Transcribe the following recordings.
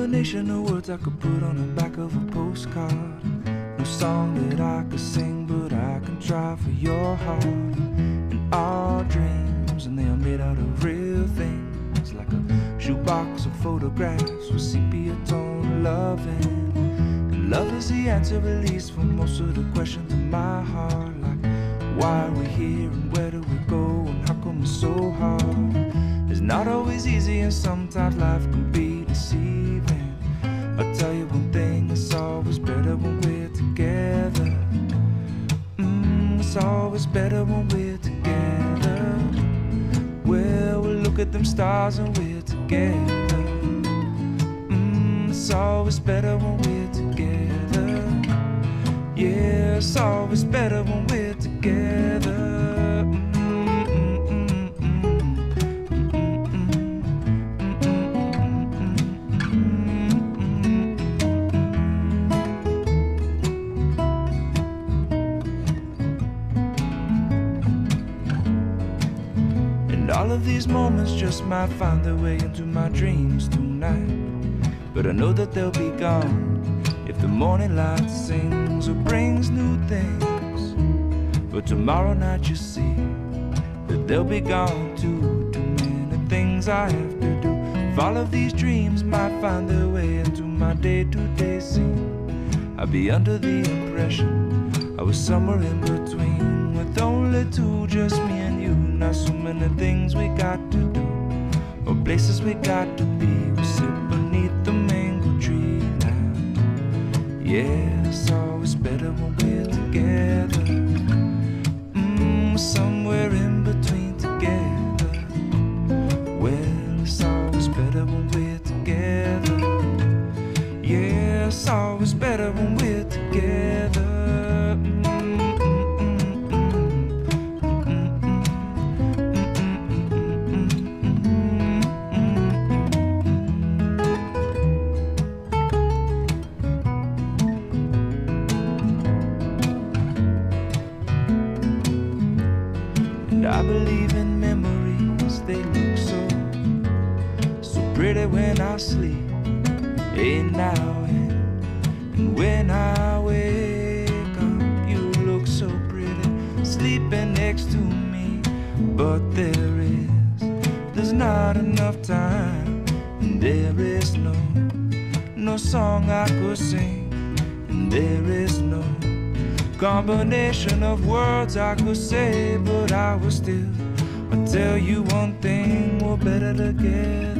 combination of words I could put on the back of a postcard. No song that I could sing, but I can try for your heart. And our dreams, and they are made out of real things, like a shoebox of photographs with sepia tone loving. And love is the answer, at least, for most of the questions in my heart, like why are we here and where do we go and how come it's so hard? It's not always easy and sometimes life can be deceiving. I'll tell you one thing, it's always better when we're together. It's always better when we're together. Well, we'll look at them stars and we're together. It's always better when we're together. Yeah, it's always better when we're together. All of these moments just might find their way into my dreams tonight, but I know that they'll be gone if the morning light sings or brings new things. But tomorrow night you see that they'll be gone too. Too many things I have to do. If all of these dreams might find their way into my day-to-day scene, I'd be under the impression I was somewhere in between, with only two, just me and you. Not so many things we got to do, or places we got to be. We sit beneath the mango tree now. Yeah, it's always better when we're together. Somewhere in between together. Well, it's always better when we're together. Yeah, it's always better when we're together. I believe in memories, they look so pretty when I sleep. Hey, now and when I wake up, you look so pretty, sleeping next to me. But there's not enough time, and there is no song I could sing, and there is no combination of words I could say, but I will still tell you one thing, we're better together.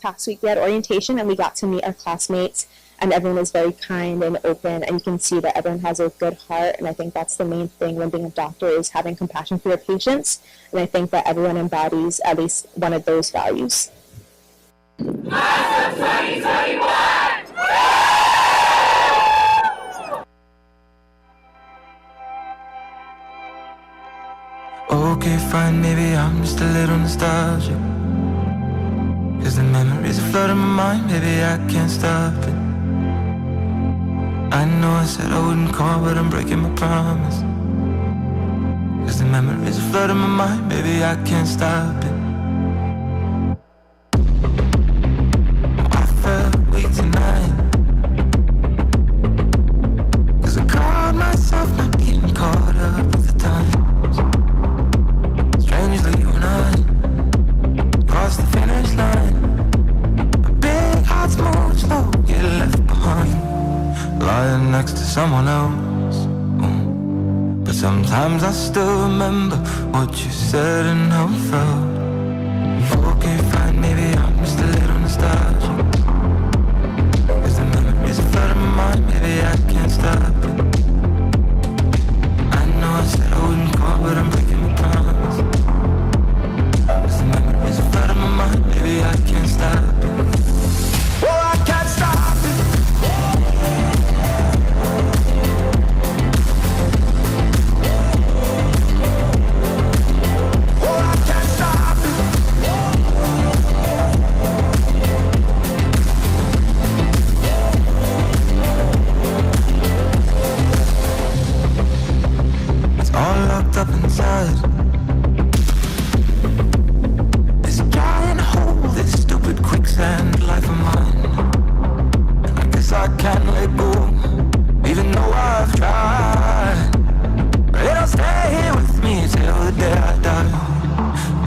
Past week we had orientation and we got to meet our classmates, and everyone was very kind and open, and you can see that everyone has a good heart, and I think that's the main thing when being a doctor, is having compassion for your patients, and I think that everyone embodies at least one of those values. Class of 2021! Okay, fine, maybe I'm just a little nostalgic, 'cause the memories are flooding my mind, baby, I can't stop it. I know I said I wouldn't call, but I'm breaking my promise, 'cause the memories are flooding my mind, baby, I can't stop it. I felt weak tonight, 'cause I caught myself not getting caught up with the times. Strangely, you and I crossed the finish line. Big hearts move slow, get left behind. Lying next to someone else. But sometimes I still remember what you said and how it felt. Okay, fine, maybe I'm just a little nostalgic, 'cause the memories are flooding my mind, maybe I can't stop it. I know I said I wouldn't call, but I'm breaking my promise, 'cause the memories are flooding my mind, maybe I can't stop it. Oh, I can't stop it. Up inside this giant hole, this stupid quicksand life of mine. I guess I can't let go, even though I've tried. But it'll stay here with me till the day I die,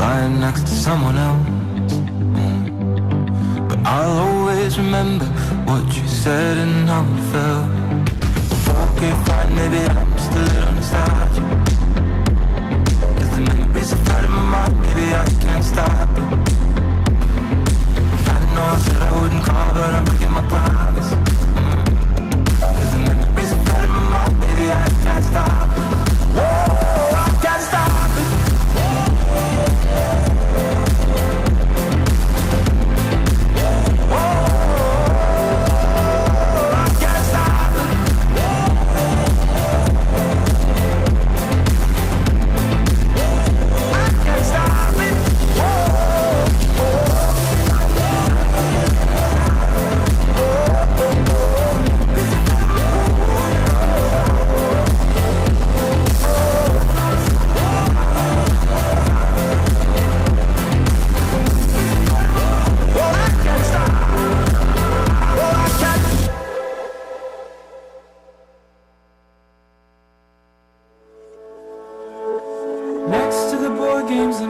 lying next to someone else. But I'll always remember what you said and how it felt. Okay, fine, maybe I'm just a little nostalgic, memories are flooding my mind, maybe I can't stop it. I know I said I wouldn't call, but I'm breaking my promise, 'cause the memories are flooding my mind, maybe I can't stop it. Whoa, I can't stop it.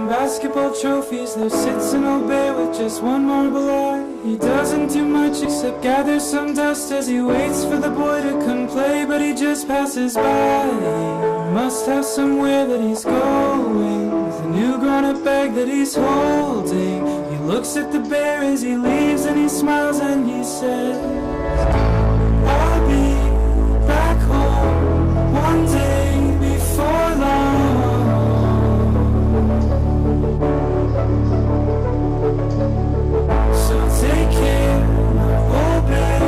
Basketball trophies, there sits an old bear with just one marble eye. He doesn't do much except gather some dust as he waits for the boy to come play, but he just passes by. He must have somewhere that he's going, with a new grown-up bag that he's holding. He looks at the bear as he leaves and he smiles and he says, I'll be back home one day before long. Take care, oh bear,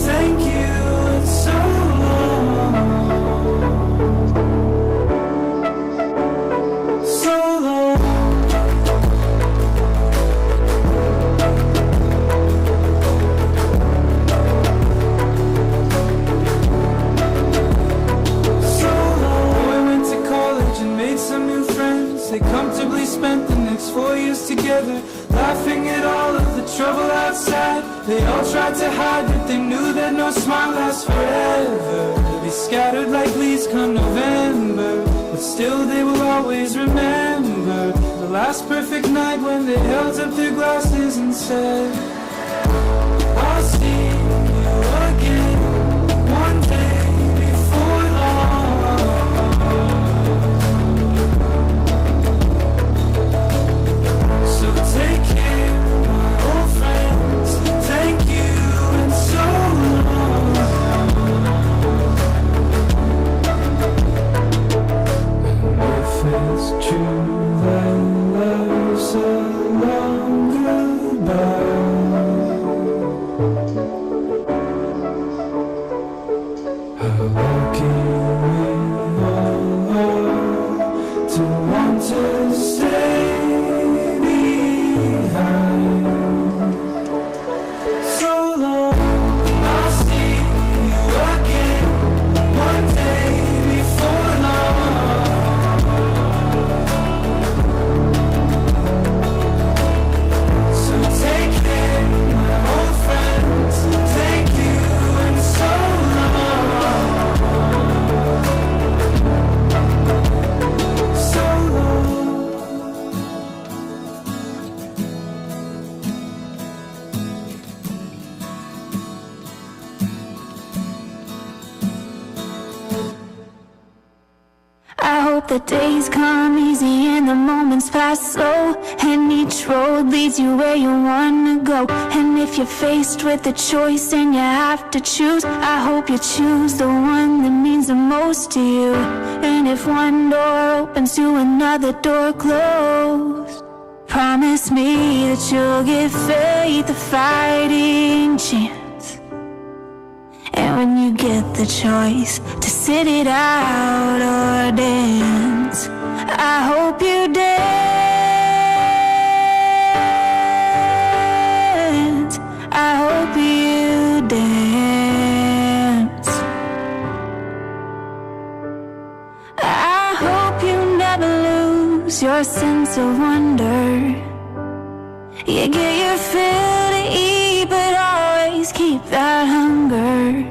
thank you, it's so long, so long. So long. I went to college and made some new friends. They comfortably spent the next 4 years together, laughing at all of the trouble outside. They all tried to hide, but they knew that no smile lasts forever. They'll be scattered like leaves come November, but still they will always remember the last perfect night when they held up their glasses and said, I'll see you again one day before long. So take care, my old friends, thank you and so long. And if it's true that love's a long goodbye, how lucky we all are to want to stay behind. So long, I'll see you again one day before long. So take care, my old friends, thank you and so long. I hope the days come easy and the moments pass slow, and each road leads you where you wanna go. And if you're faced with a choice and you have to choose, I hope you choose the one that means the most to you. And if one door opens to another door closed, promise me that you'll give faith a fighting chance. And when you get the choice to sit it out or dance, I hope you dance. I hope you dance. I hope you never lose your sense of wonder. You get your fill to eat, but always keep that hunger.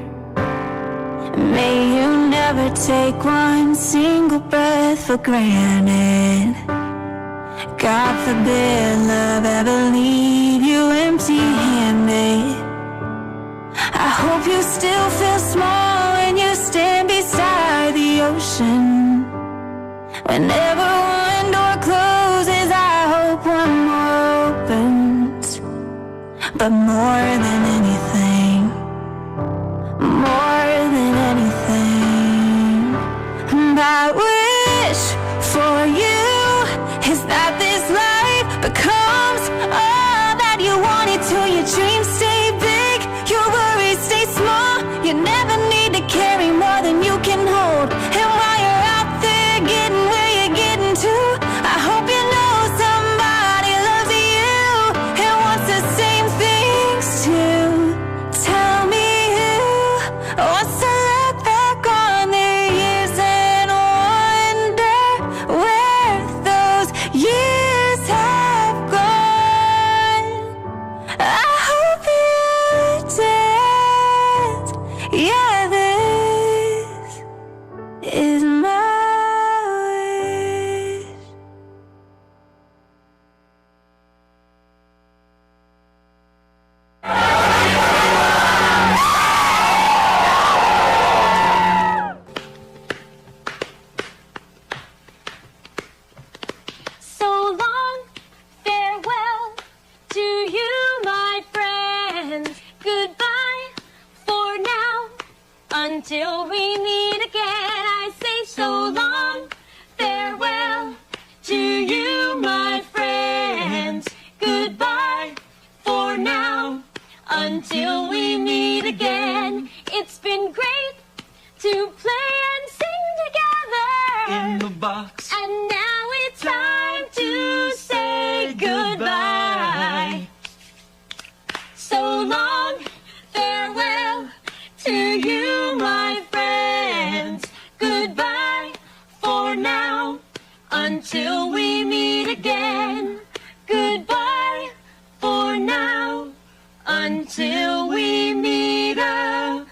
May you never take one single breath for granted. God forbid love ever leave you empty-handed. I hope you still feel small when you stand beside the ocean. Whenever one door closes, I hope one more opens. But more than anything, more than anything, I wish for you is that this life becomes all that you want it to. Your dreams stay big, your worries stay small. You never need to carry more than you can hold. And while you're out there getting where you're getting to, I hope you know somebody loves you and wants the same things too. Tell me who wants to look back on their years and wonder where those years have gone. I hope you dance. Yeah, this is my wish. So long, farewell to you, my friends. Goodbye for now, until we meet again. I say so long, farewell to you, my friends. Goodbye for now, until we meet again. It's been great to play and sing together In the box. and now it's time to say goodbye. So long, farewell to you, my friends. Goodbye for now, until we meet again. Goodbye for now, until we meet again.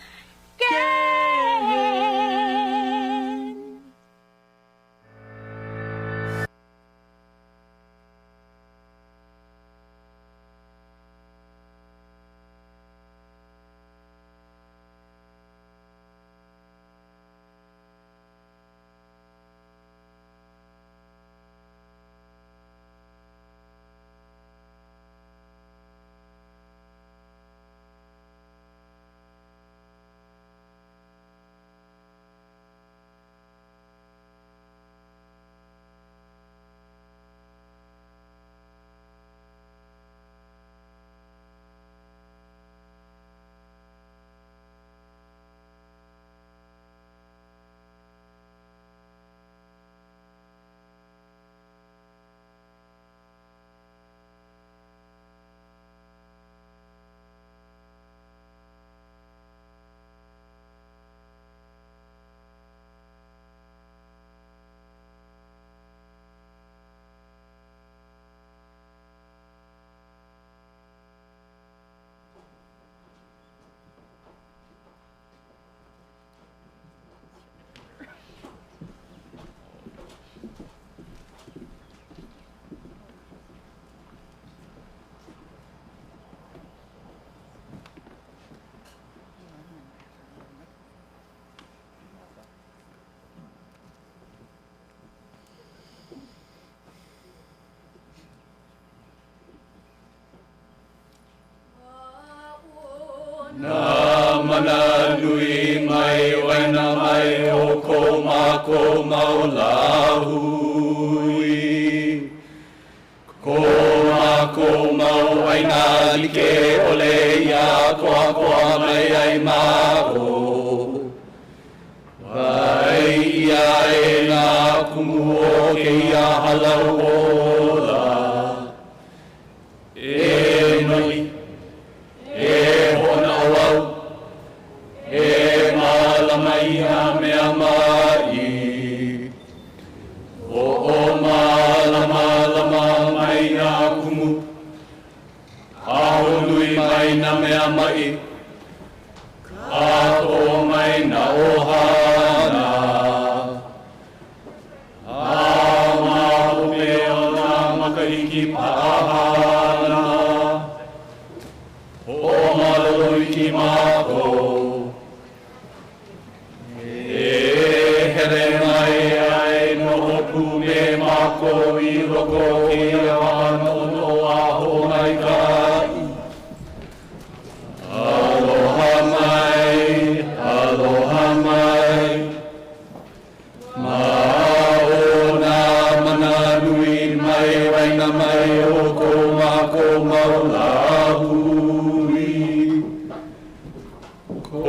lahui. Ko mau ai nā like o le ia koa mai ai mao. Ai ia e nā kumu o ke ia halau ola. E noi, e hona au, e malama ia mea mai. O malama mai nā kumu, ahonui mai nā mea mai, kato mai nā ohana. Mahope o nā makahiki pahana, o maloloi ki mako. E here mai ai no hopu me mako I loko ki a wano no aho mai kai. Aloha mai, maona mana nui mai waina mai o ko mako maulahui. Ko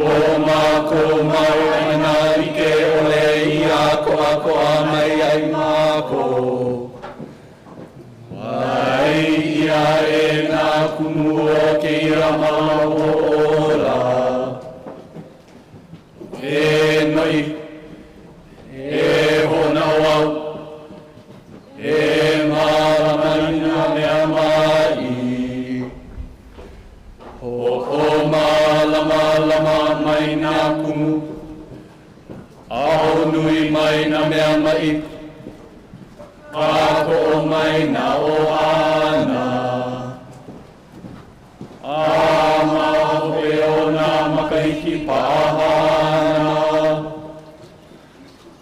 mako mauna ike ole ia koa mai ai mako. Wai ia e nā kumu o ke ira maola. E noi, e hona wau, e maramana mea mai. O malama mai nā kumu, ao nui mai nā mea mai, kako mai nā ohana. Mahope o nā makahiki pahana,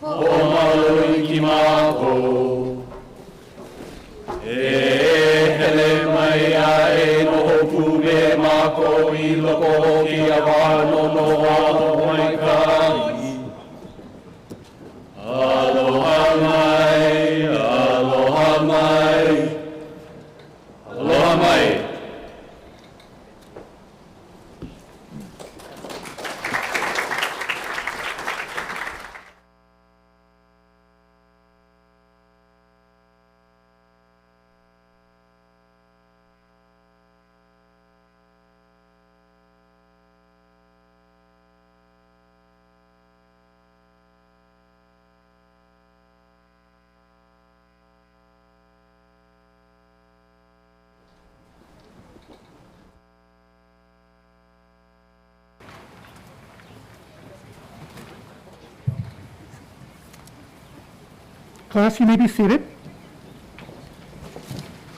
o maloloi ki mako. E hele mai a e no hopu me mako I loko ki a wano no aho mai kai. Aloha mai, aloha mai, aloha mai. Class, you may be seated.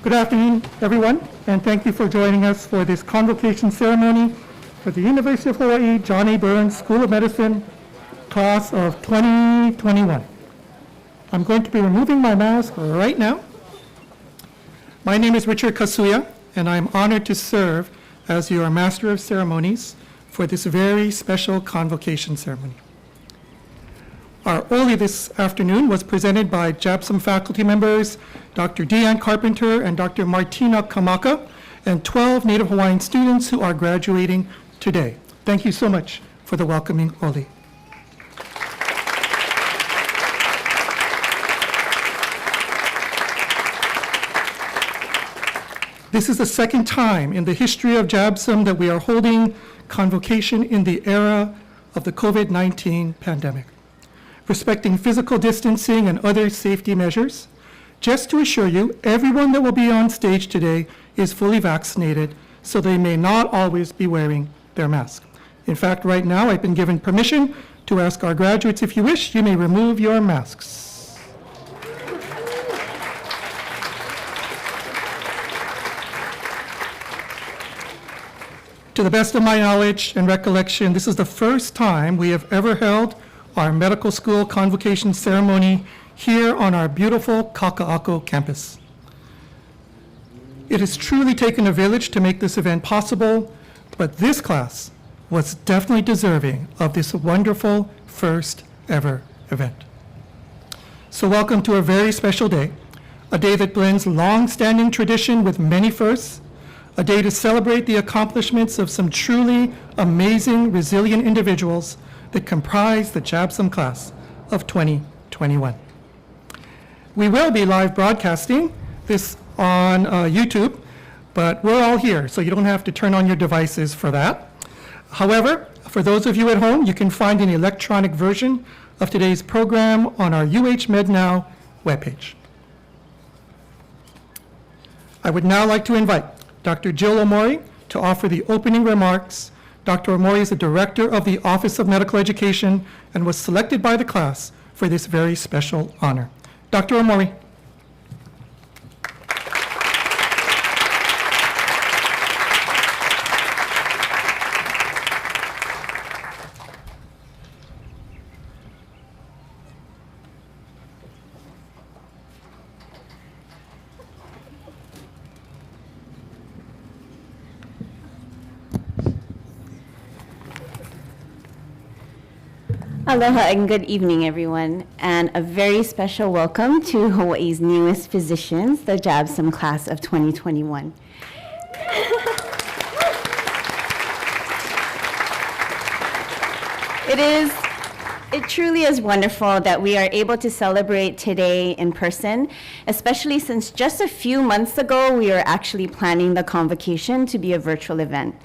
Good afternoon, everyone, and thank you for joining us for this convocation ceremony for the University of Hawaii John A. Burns School of Medicine, class of 2021. I'm going to be removing my mask right now. My name is Richard Kasuya, and I'm honored to serve as your Master of Ceremonies for this very special convocation ceremony. Our Oli this afternoon was presented by JABSOM faculty members, Dr. Deanne Carpenter and Dr. Martina Kamaka, and 12 Native Hawaiian students who are graduating today. Thank you so much for the welcoming Oli. This is the second time in the history of JABSOM that we are holding convocation in the era of the COVID-19 pandemic. Respecting physical distancing and other safety measures. Just to assure you, everyone that will be on stage today is fully vaccinated, so they may not always be wearing their mask. In fact, right now, I've been given permission to ask our graduates, if you wish, you may remove your masks. To the best of my knowledge and recollection, this is the first time we have ever held our medical school convocation ceremony here on our beautiful Kaka'ako campus. It has truly taken a village to make this event possible, but this class was definitely deserving of this wonderful first ever event. So welcome to a very special day, a day that blends long-standing tradition with many firsts, a day to celebrate the accomplishments of some truly amazing, resilient individuals that comprise the JABSOM class of 2021. We will be live broadcasting this on YouTube, but we're all here, so you don't have to turn on your devices for that. However, for those of you at home, you can find an electronic version of today's program on our UHMedNow webpage. I would now like to invite Dr. Jill Omori to offer the opening remarks. Dr. Omori is the Director of the Office of Medical Education and was selected by the class for this very special honor. Dr. Omori. Aloha and good evening, everyone, and a very special welcome to Hawaii's newest physicians, the JABSOM class of 2021. It truly is wonderful that we are able to celebrate today in person, especially since just a few months ago, we were actually planning the convocation to be a virtual event.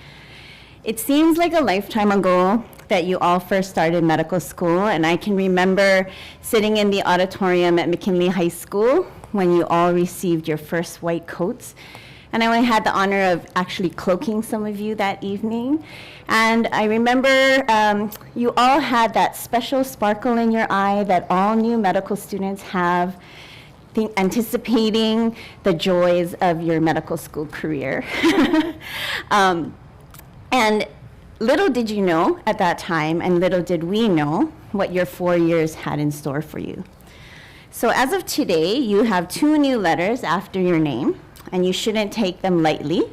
It seems like a lifetime ago that you all first started medical school, and I can remember sitting in the auditorium at McKinley High School when you all received your first white coats. And I had the honor of actually cloaking some of you that evening. And I remember you all had that special sparkle in your eye that all new medical students have, anticipating the joys of your medical school career. And little did you know at that time, and little did we know, what your 4 years had in store for you. So as of today, you have 2 new letters after your name, and you shouldn't take them lightly.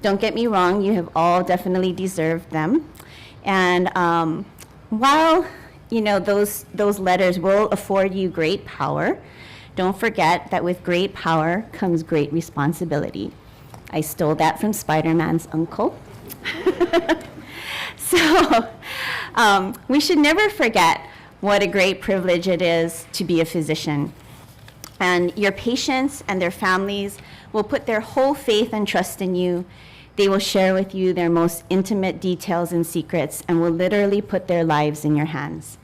Don't get me wrong, you have all definitely deserved them. And while those letters will afford you great power, don't forget that with great power comes great responsibility. I stole that from Spider-Man's uncle. So we should never forget what a great privilege it is to be a physician. And your patients and their families will put their whole faith and trust in you. They will share with you their most intimate details and secrets and will literally put their lives in your hands.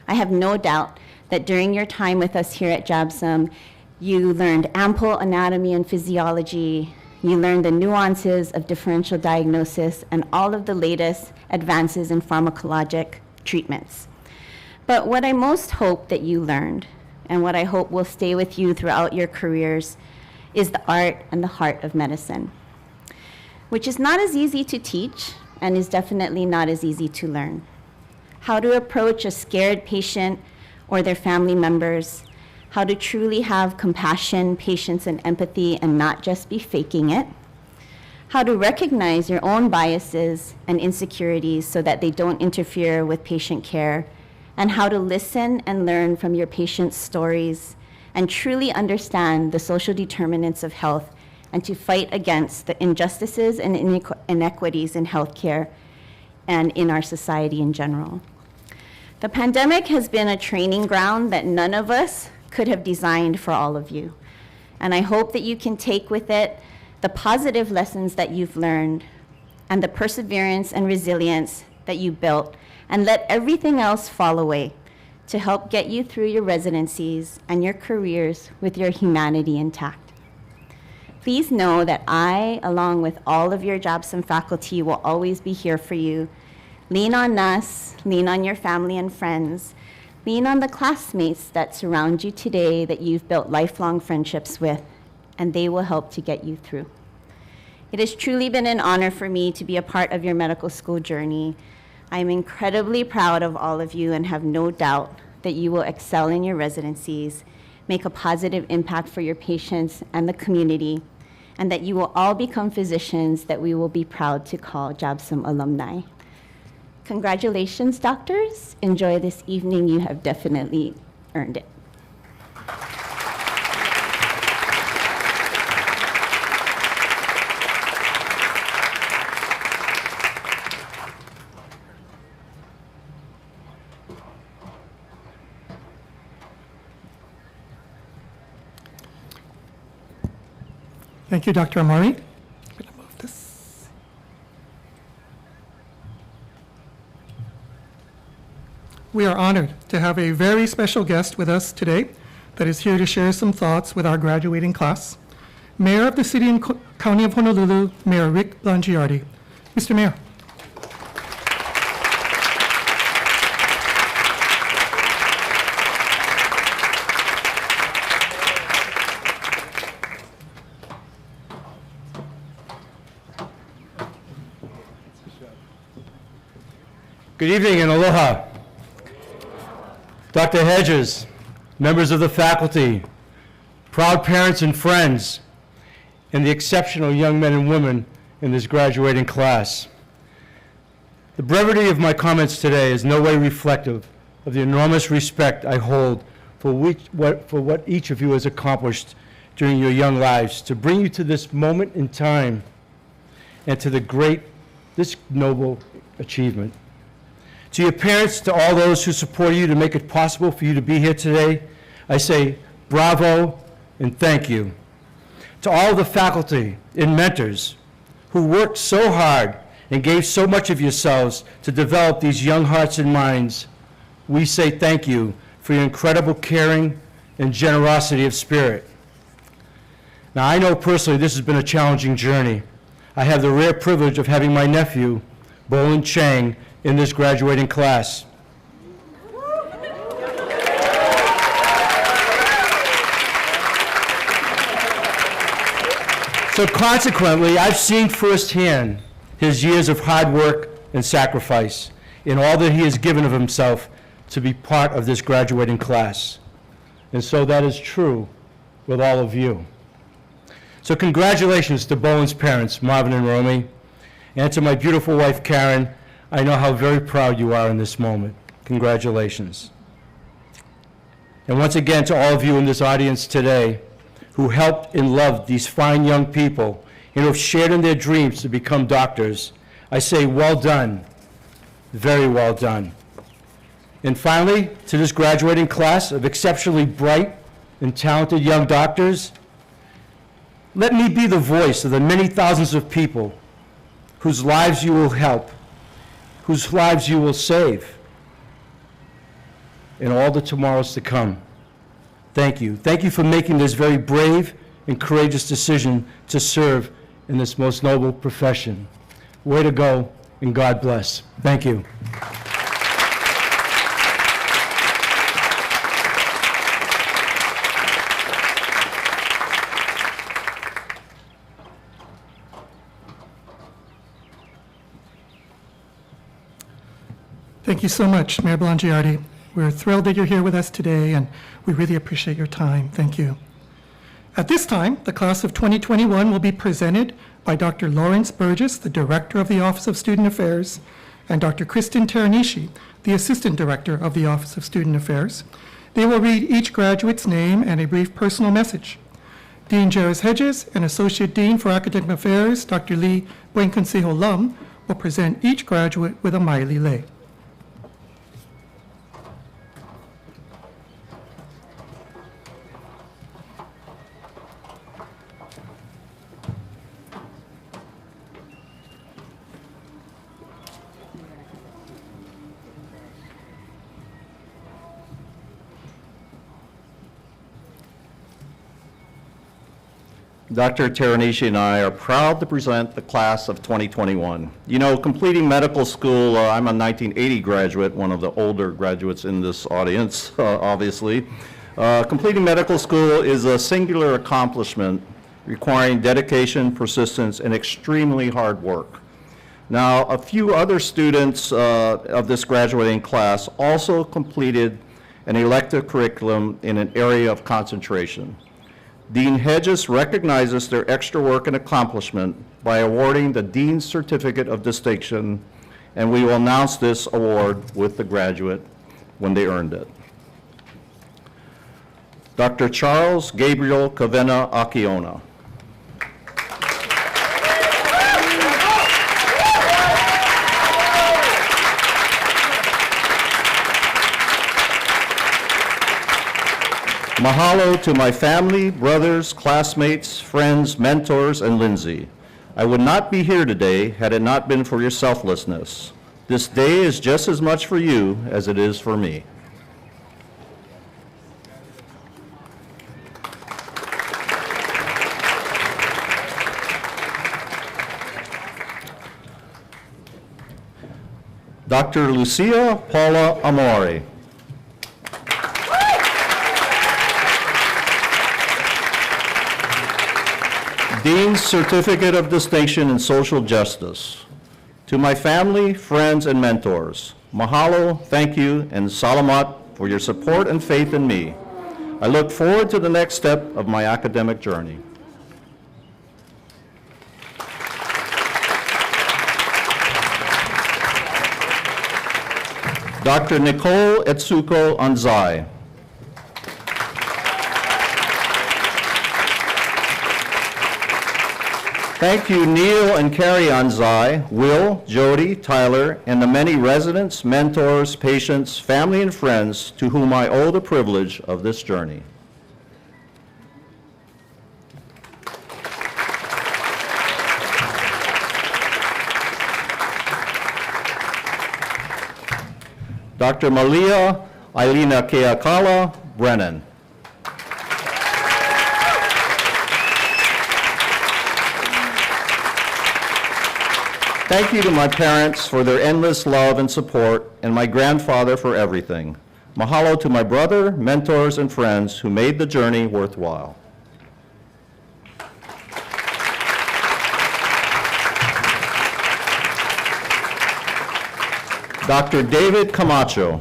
I have no doubt that during your time with us here at JABSOM, you learned ample anatomy and physiology. You learned the nuances of differential diagnosis and all of the latest advances in pharmacologic treatments. But what I most hope that you learned, and what I hope will stay with you throughout your careers, is the art and the heart of medicine, which is not as easy to teach and is definitely not as easy to learn. How to approach a scared patient or their family members, how to truly have compassion, patience, and empathy and not just be faking it, how to recognize your own biases and insecurities so that they don't interfere with patient care, and how to listen and learn from your patients' stories and truly understand the social determinants of health and to fight against the injustices and inequities in healthcare and in our society in general. The pandemic has been a training ground that none of us could have designed for all of you. And I hope that you can take with it the positive lessons that you've learned and the perseverance and resilience that you built, and let everything else fall away to help get you through your residencies and your careers with your humanity intact. Please know that I, along with all of your JABSOM faculty, will always be here for you. Lean on us, lean on your family and friends, lean on the classmates that surround you today that you've built lifelong friendships with, and they will help to get you through. It has truly been an honor for me to be a part of your medical school journey. I am incredibly proud of all of you and have no doubt that you will excel in your residencies, make a positive impact for your patients and the community, and that you will all become physicians that we will be proud to call JABSOM alumni. Congratulations, doctors. Enjoy this evening. You have definitely earned it. Thank you, Dr. Amari. I'm going to move this. We are honored to have a very special guest with us today that is here to share some thoughts with our graduating class. Mayor of the City and County of Honolulu, Mayor Rick Blangiardi. Mr. Mayor. Good evening and aloha. Dr. Hedges, members of the faculty, proud parents and friends, and the exceptional young men and women in this graduating class. The brevity of my comments today is no way reflective of the enormous respect I hold for what each of you has accomplished during your young lives to bring you to this moment in time and to this noble achievement. To your parents, to all those who support you to make it possible for you to be here today, I say bravo and thank you. To all the faculty and mentors who worked so hard and gave so much of yourselves to develop these young hearts and minds, we say thank you for your incredible caring and generosity of spirit. Now, I know personally this has been a challenging journey. I have the rare privilege of having my nephew, Bolin Chang, in this graduating class. So consequently, I've seen firsthand his years of hard work and sacrifice in all that he has given of himself to be part of this graduating class. And so that is true with all of you. So congratulations to Bolin's parents, Marvin and Romy, and to my beautiful wife, Karen. I know how very proud you are in this moment. Congratulations. And once again, to all of you in this audience today who helped and loved these fine young people and who have shared in their dreams to become doctors, I say well done, very well done. And finally, to this graduating class of exceptionally bright and talented young doctors, let me be the voice of the many thousands of people whose lives you will help, whose lives you will save, and all the tomorrows to come. Thank you. Thank you for making this very brave and courageous decision to serve in this most noble profession. Way to go, and God bless. Thank you. Thank you so much, Mayor Blangiardi. We're thrilled that you're here with us today, and we really appreciate your time. Thank you. At this time, the class of 2021 will be presented by Dr. Lawrence Burgess, the Director of the Office of Student Affairs, and Dr. Kristen Teranishi, the Assistant Director of the Office of Student Affairs. They will read each graduate's name and a brief personal message. Dean Jairus Hedges and Associate Dean for Academic Affairs, Dr. Lee Buenconsejo Lum, will present each graduate with a Maile lei. Dr. Teranishi and I are proud to present the class of 2021. You know, completing medical school, I'm a 1980 graduate, one of the older graduates in this audience, obviously. Completing medical school is a singular accomplishment requiring dedication, persistence, and extremely hard work. Now, a few other students of this graduating class also completed an elective curriculum in an area of concentration. Dean Hedges recognizes their extra work and accomplishment by awarding the Dean's Certificate of Distinction, and we will announce this award with the graduate when they earned it. Dr. Charles Gabriel Cavena Akiona. Mahalo to my family, brothers, classmates, friends, mentors, and Lindsay. I would not be here today had it not been for your selflessness. This day is just as much for you as it is for me. Dr. Lucia Paula Amore. Dean's Certificate of Distinction in Social Justice. To my family, friends, and mentors, mahalo, thank you, and salamat for your support and faith in me. I look forward to the next step of my academic journey. Dr. Nicole Etsuko Anzai. Thank you, Neil and Carrie Anzai, Will, Jody, Tyler, and the many residents, mentors, patients, family, and friends to whom I owe the privilege of this journey. Dr. Malia Ailina Keakala Brennan. Thank you to my parents for their endless love and support, and my grandfather for everything. Mahalo to my brother, mentors, and friends who made the journey worthwhile. Dr. David Camacho.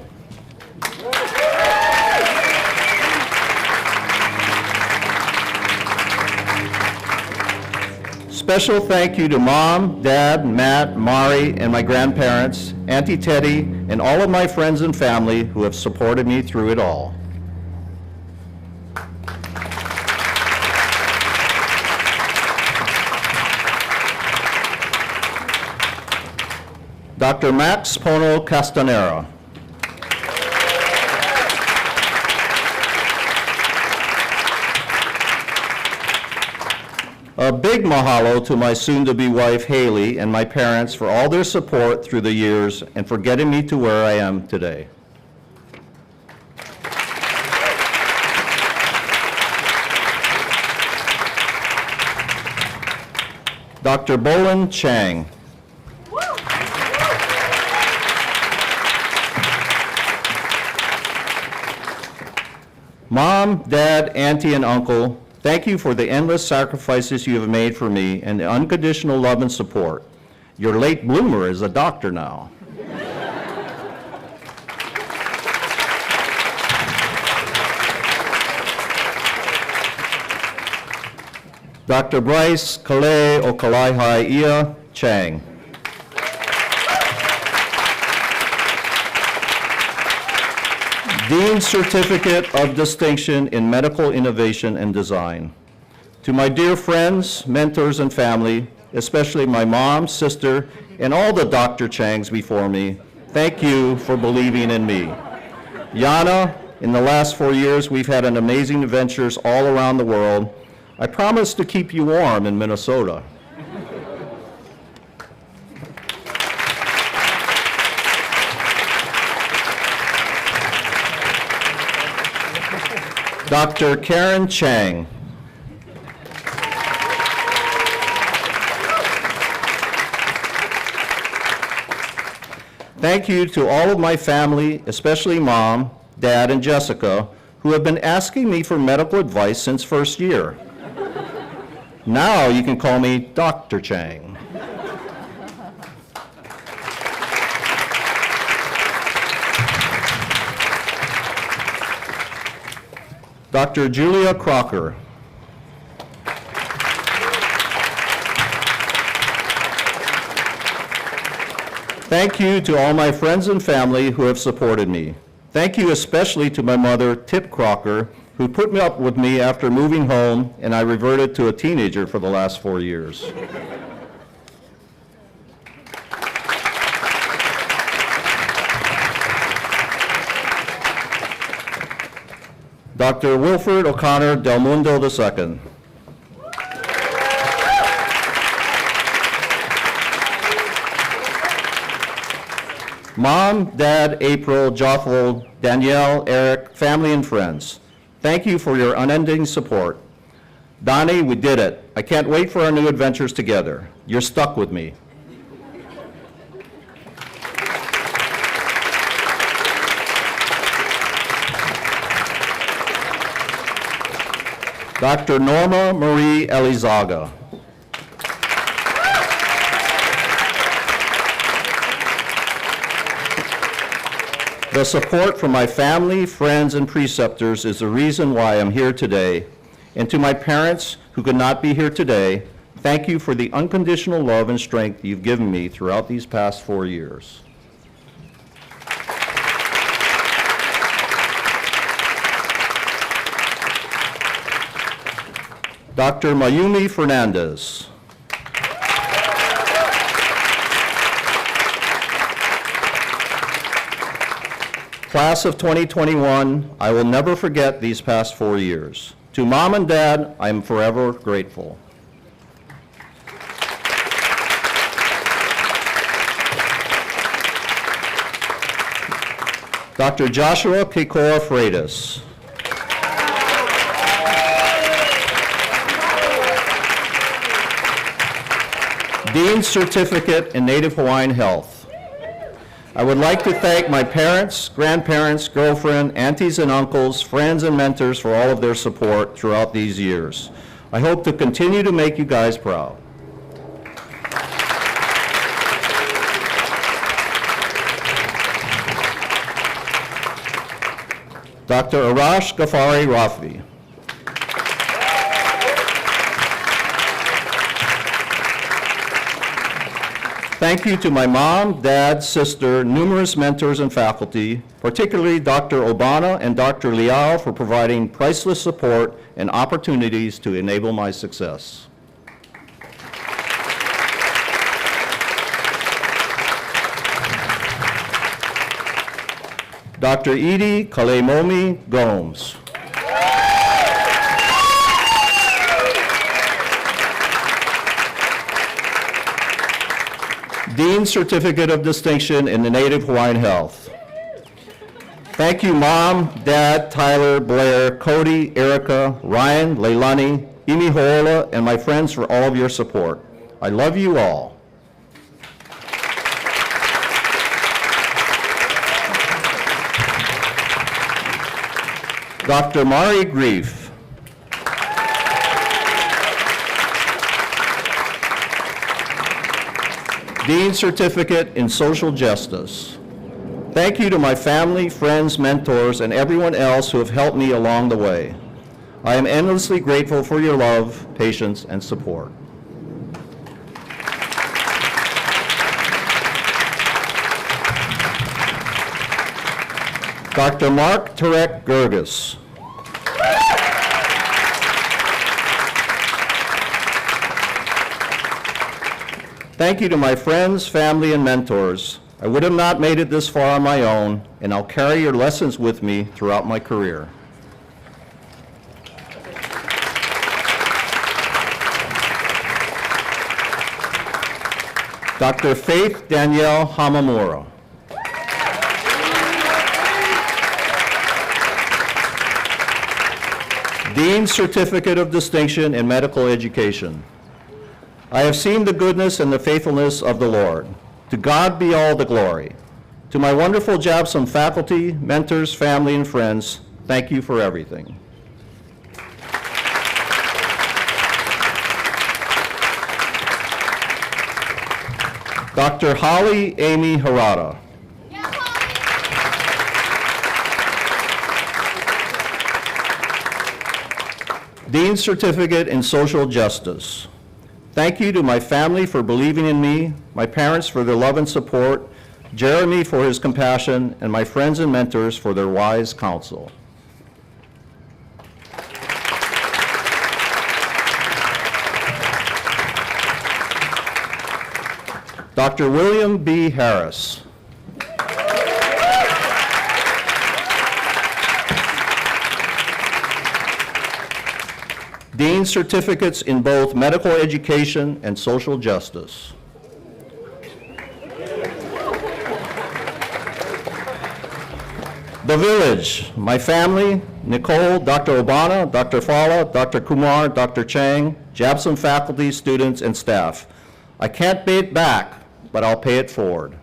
Special thank you to Mom, Dad, Matt, Mari, and my grandparents, Auntie Teddy, and all of my friends and family who have supported me through it all. Dr. Max Pono Castanera. A big mahalo to my soon-to-be wife, Haley, and my parents for all their support through the years and for getting me to where I am today. Dr. Bolin Chang. Mom, Dad, Auntie, and Uncle, thank you for the endless sacrifices you have made for me and the unconditional love and support. Your late bloomer is a doctor now. Dr. Bryce Kale Okalaihai Ia Chang. Dean's Certificate of Distinction in Medical Innovation and Design. To my dear friends, mentors, and family, especially my mom, sister, and all the Dr. Changs before me, thank you for believing in me. Yana, in the last 4 years, we've had an amazing adventures all around the world. I promise to keep you warm in Minnesota. Dr. Karen Chang. Thank you to all of my family, especially Mom, Dad, and Jessica, who have been asking me for medical advice since first year. Now you can call me Dr. Chang. Dr. Julia Crocker. Thank you to all my friends and family who have supported me. Thank you especially to my mother, Tip Crocker, who put me up with me after moving home, and I reverted to a teenager for the last 4 years. Dr. Wilfred O'Connor Del Mundo II. Mom, Dad, April, Jothel, Danielle, Eric, family and friends, thank you for your unending support. Donnie, we did it. I can't wait for our new adventures together. You're stuck with me. Dr. Norma Marie Elizaga. The support from my family, friends, and preceptors is the reason why I'm here today. And to my parents who could not be here today, thank you for the unconditional love and strength you've given me throughout these past 4 years. Dr. Mayumi Fernandez. Class of 2021, I will never forget these past 4 years. To Mom and Dad, I am forever grateful. Dr. Joshua Kikoa Freitas. Dean's Certificate in Native Hawaiian Health. I would like to thank my parents, grandparents, girlfriend, aunties and uncles, friends and mentors for all of their support throughout these years. I hope to continue to make you guys proud. Dr. Arash Ghaffari Rafi. Thank you to my mom, dad, sister, numerous mentors and faculty, particularly Dr. Obana and Dr. Liao for providing priceless support and opportunities to enable my success. Dr. Edie Kaleimomi Gomes. Dean's Certificate of Distinction in the Native Hawaiian Health. Thank you, Mom, Dad, Tyler, Blair, Cody, Erica, Ryan, Leilani, Imi Hoola, and my friends for all of your support. I love you all. Dr. Mari Grief. Dean's Certificate in Social Justice. Thank you to my family, friends, mentors, and everyone else who have helped me along the way. I am endlessly grateful for your love, patience, and support. Dr. Mark Tarek Gerges. Thank you to my friends, family, and mentors. I would have not made it this far on my own, and I'll carry your lessons with me throughout my career. Dr. Faith Danielle Hamamura. Dean's Certificate of Distinction in Medical Education. I have seen the goodness and the faithfulness of the Lord. To God be all the glory. To my wonderful JABSOM faculty, mentors, family, and friends, thank you for everything. Dr. Holly Amy Harada. Dean's Certificate in Social Justice. Thank you to my family for believing in me, my parents for their love and support, Jeremy for his compassion, and my friends and mentors for their wise counsel. Dr. William B. Harris. Dean's certificates in both medical education and social justice. The village, my family, Nicole, Dr. Obana, Dr. Fala, Dr. Kumar, Dr. Chang, JABSOM faculty, students, and staff. I can't pay it back, but I'll pay it forward.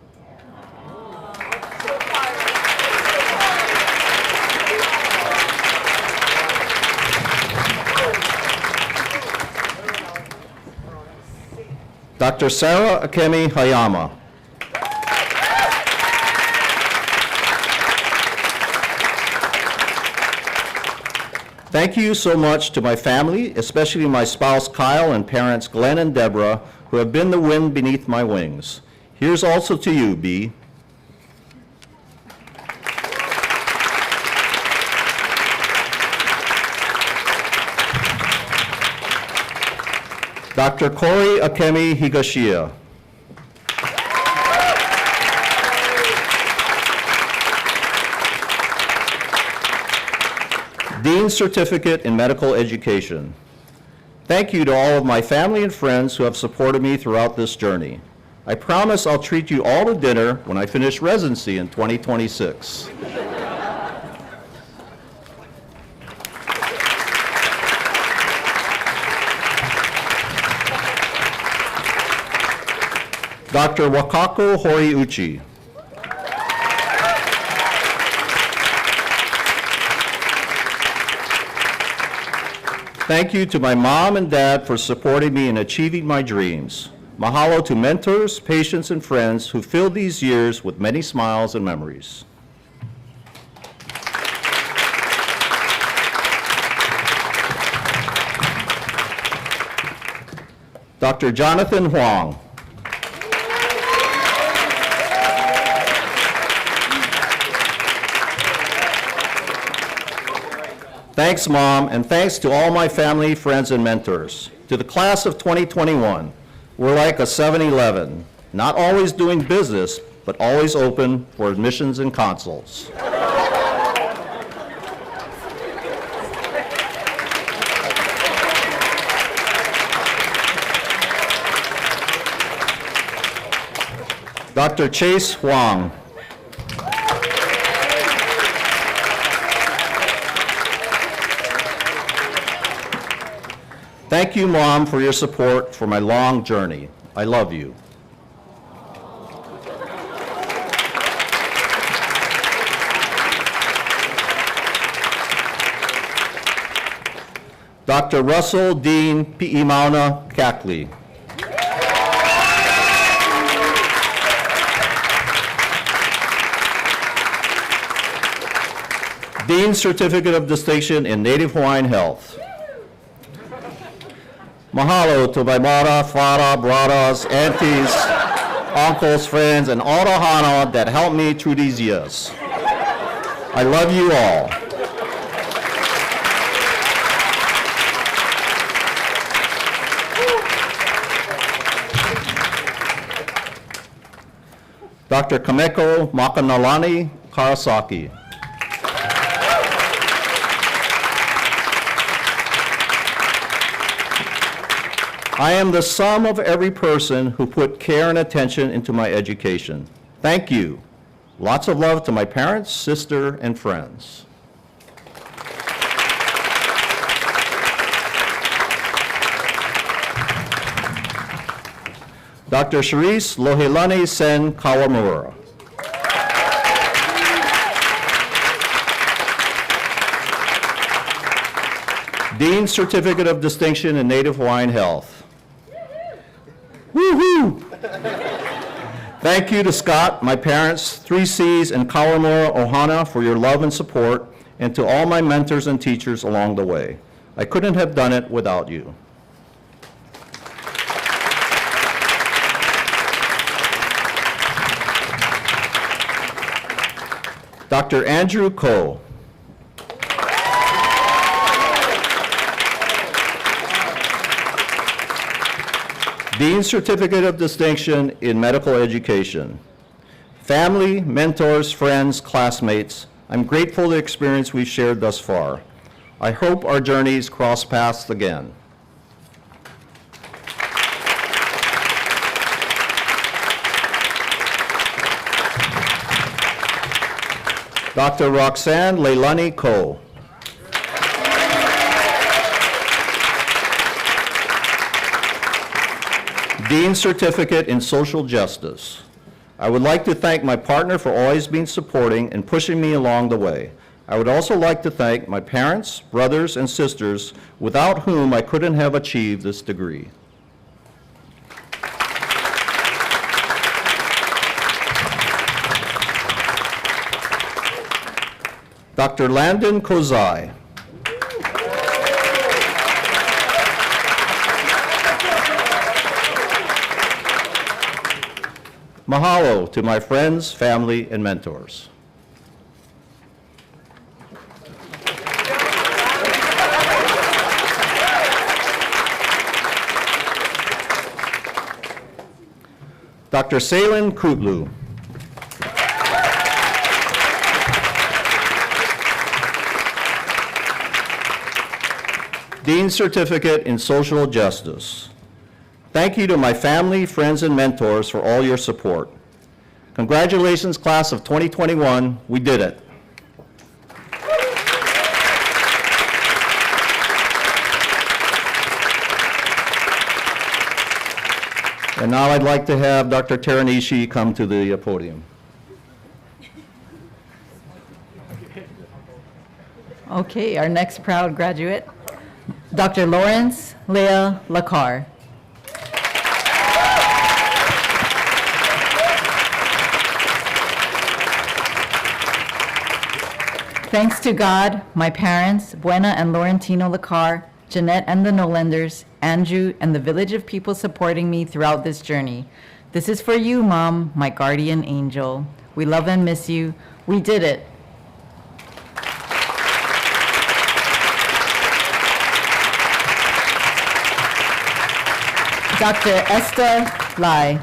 Dr. Sarah Akemi Hayama. Thank you so much to my family, especially my spouse Kyle and parents Glenn and Deborah, who have been the wind beneath my wings. Here's also to you, B. Dr. Kori Akemi Higashiya. Dean's Certificate in Medical Education. Thank you to all of my family and friends who have supported me throughout this journey. I promise I'll treat you all to dinner when I finish residency in 2026. Dr. Wakako Horiuchi. Thank you to my mom and dad for supporting me in achieving my dreams. Mahalo to mentors, patients, and friends who filled these years with many smiles and memories. Dr. Jonathan Huang. Thanks, Mom, and thanks to all my family, friends, and mentors. To the class of 2021, we're like a 7-Eleven, not always doing business, but always open for admissions and consults. Dr. Chase Huang. Thank you, Mom, for your support for my long journey. I love you. Dr. Russell Dean Pi'imauna Kakli. Dean's Certificate of Distinction in Native Hawaiian Health. Mahalo to my mara, fara, brothers, aunties, uncles, friends, and all the hana that helped me through these years. I love you all. Dr. Kameko Makanalani Karasaki. I am the sum of every person who put care and attention into my education. Thank you. Lots of love to my parents, sister, and friends. Dr. Sharice Lohelani Sen Kawamura. Dean's Certificate of Distinction in Native Hawaiian Health. Woohoo! Thank you to Scott, my parents, 3Cs, and Kawamura Ohana for your love and support, and to all my mentors and teachers along the way. I couldn't have done it without you. Dr. Andrew Koh. Dean's Certificate of Distinction in Medical Education. Family, mentors, friends, classmates, I'm grateful for the experience we've shared thus far. I hope our journeys cross paths again. Dr. Roxanne Leilani Ko. Dean's Certificate in Social Justice. I would like to thank my partner for always being supporting and pushing me along the way. I would also like to thank my parents, brothers, and sisters, without whom I couldn't have achieved this degree. Dr. Landon Kozai. Mahalo to my friends, family, and mentors. Dr. Salen Kutlu. Dean's Certificate in Social Justice. Thank you to my family, friends, and mentors for all your support. Congratulations, class of 2021. We did it. And now I'd like to have Dr. Teranishi come to the podium. Okay, our next proud graduate, Dr. Lawrence Leah Lacar. Thanks to God, my parents, Buena and Laurentino Lacar, Jeanette and the Nolenders, Andrew, and the village of people supporting me throughout this journey. This is for you, Mom, my guardian angel. We love and miss you. We did it. Dr. Esther Lai.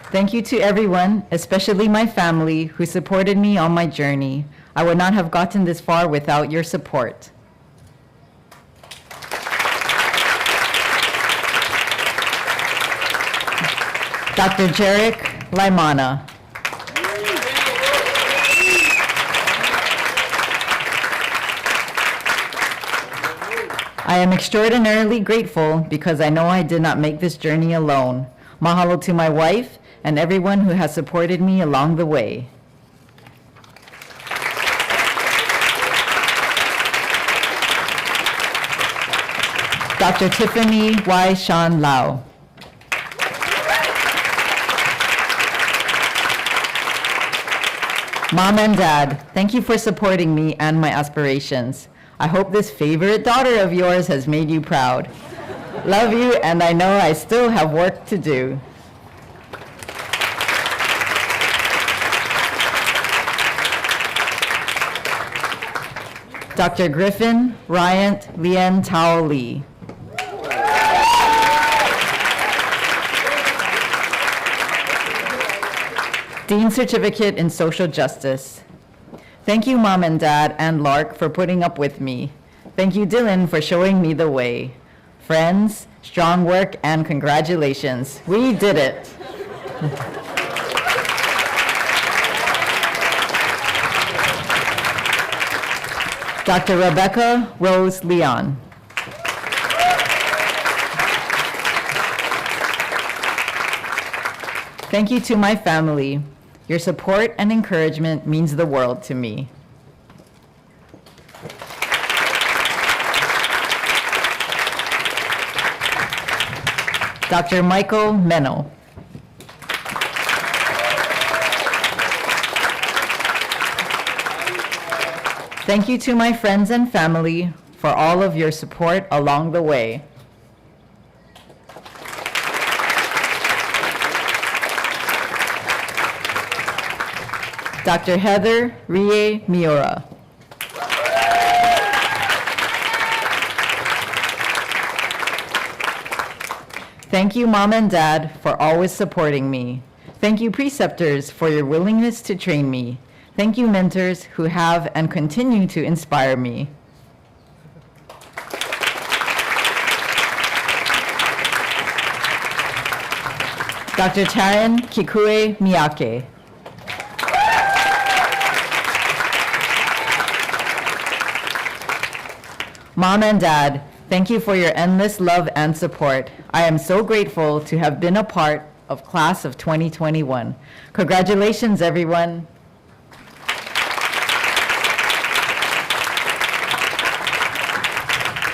Thank you to everyone, especially my family, who supported me on my journey. I would not have gotten this far without your support. Dr. Jarek Laimana. I am extraordinarily grateful because I know I did not make this journey alone. Mahalo to my wife and everyone who has supported me along the way. Dr. Tiffany Y. Shan Lau. Mom and Dad, thank you for supporting me and my aspirations. I hope this favorite daughter of yours has made you proud. Love you, and I know I still have work to do. Dr. Griffin Ryant Lien Tao Lee. Dean's Certificate in Social Justice. Thank you, Mom and Dad and Lark, for putting up with me. Thank you, Dylan, for showing me the way. Friends, strong work, and congratulations. We did it. Dr. Rebecca Rose Leon. Thank you to my family. Your support and encouragement means the world to me. Dr. Michael Meno. Thank you to my friends and family for all of your support along the way. Dr. Heather Rie Miura. Thank you, Mom and Dad, for always supporting me. Thank you, preceptors, for your willingness to train me. Thank you, mentors who have and continue to inspire me. Dr. Taryn Kikue Miyake. Mom and Dad, thank you for your endless love and support. I am so grateful to have been a part of class of 2021. Congratulations, everyone.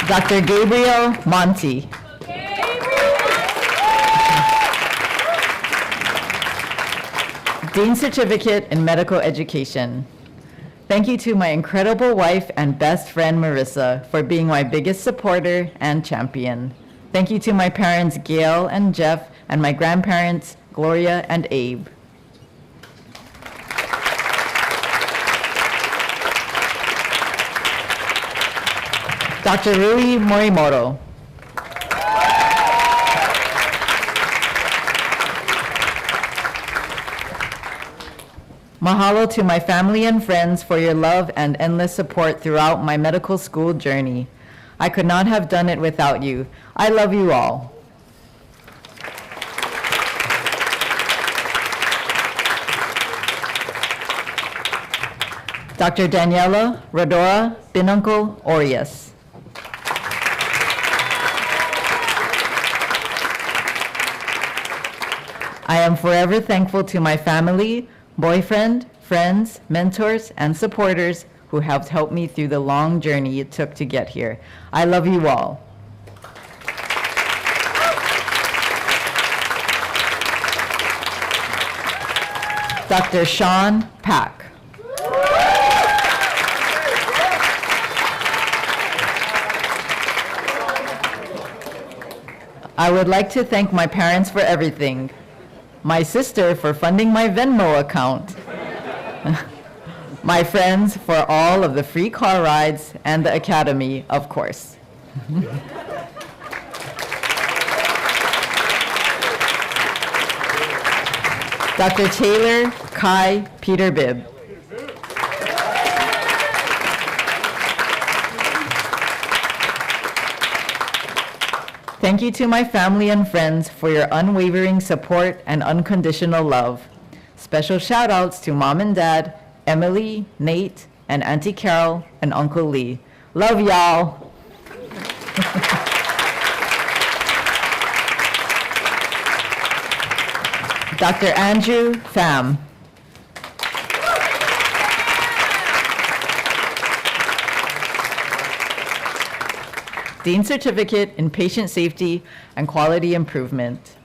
Dr. Gabriel Monti. Dean Certificate in Medical Education. Thank you to my incredible wife and best friend, Marissa, for being my biggest supporter and champion. Thank you to my parents, Gail and Jeff, and my grandparents, Gloria and Abe. Dr. Rui Morimoto. Mahalo to my family and friends for your love and endless support throughout my medical school journey. I could not have done it without you. I love you all. Dr. Daniela Rodora Binuncle Orias. I am forever thankful to my family, boyfriend, friends, mentors, and supporters who have helped me through the long journey it took to get here. I love you all. Dr. Sean Pack. I would like to thank my parents for everything. My sister for funding my Venmo account. My friends for all of the free car rides, and the academy, of course. Dr. Taylor Kai Peter Bibb. Thank you to my family and friends for your unwavering support and unconditional love. Special shout outs to Mom and Dad, Emily, Nate, and Auntie Carol, and Uncle Lee. Love y'all. Dr. Andrew Pham. Dean Certificate in Patient Safety and Quality Improvement.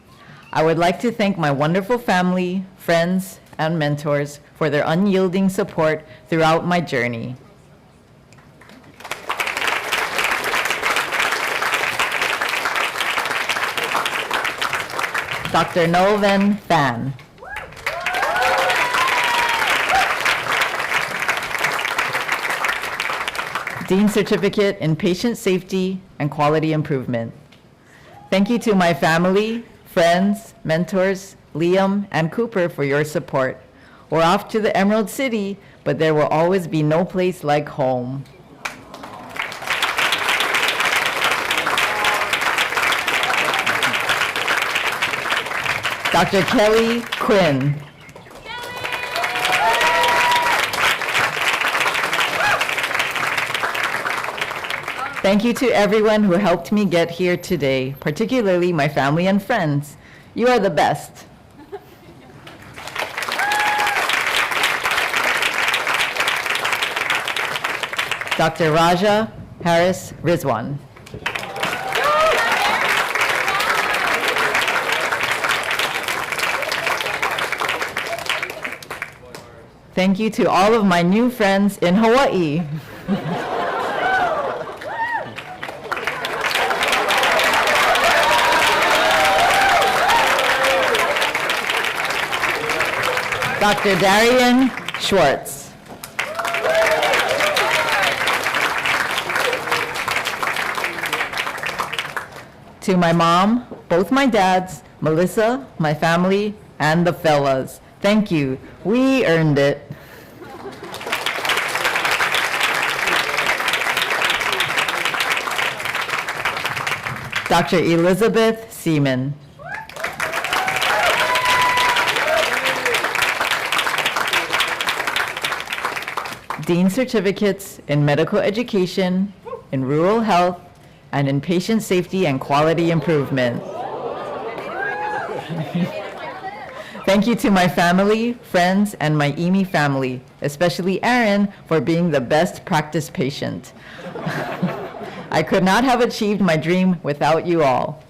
I would like to thank my wonderful family, friends, and mentors for their unyielding support throughout my journey. Dr. Noven Fan. Dean Certificate in Patient Safety and Quality Improvement. Thank you to my family, friends, mentors, Liam and Cooper for your support. We're off to the Emerald City, but there will always be no place like home. Dr. Kelly Quinn. Thank you to everyone who helped me get here today, particularly my family and friends. You are the best. Dr. Raja Harris Rizwan. Thank you to all of my new friends in Hawaii. Dr. Darian Schwartz. To my mom, both my dads, Melissa, my family, and the fellas. Thank you. We earned it. Dr. Elizabeth Seaman. Dean certificates in medical education, in rural health, and in patient safety and quality improvement. Thank you to my family, friends, and my EME family, especially Aaron, for being the best practice patient. I could not have achieved my dream without you all.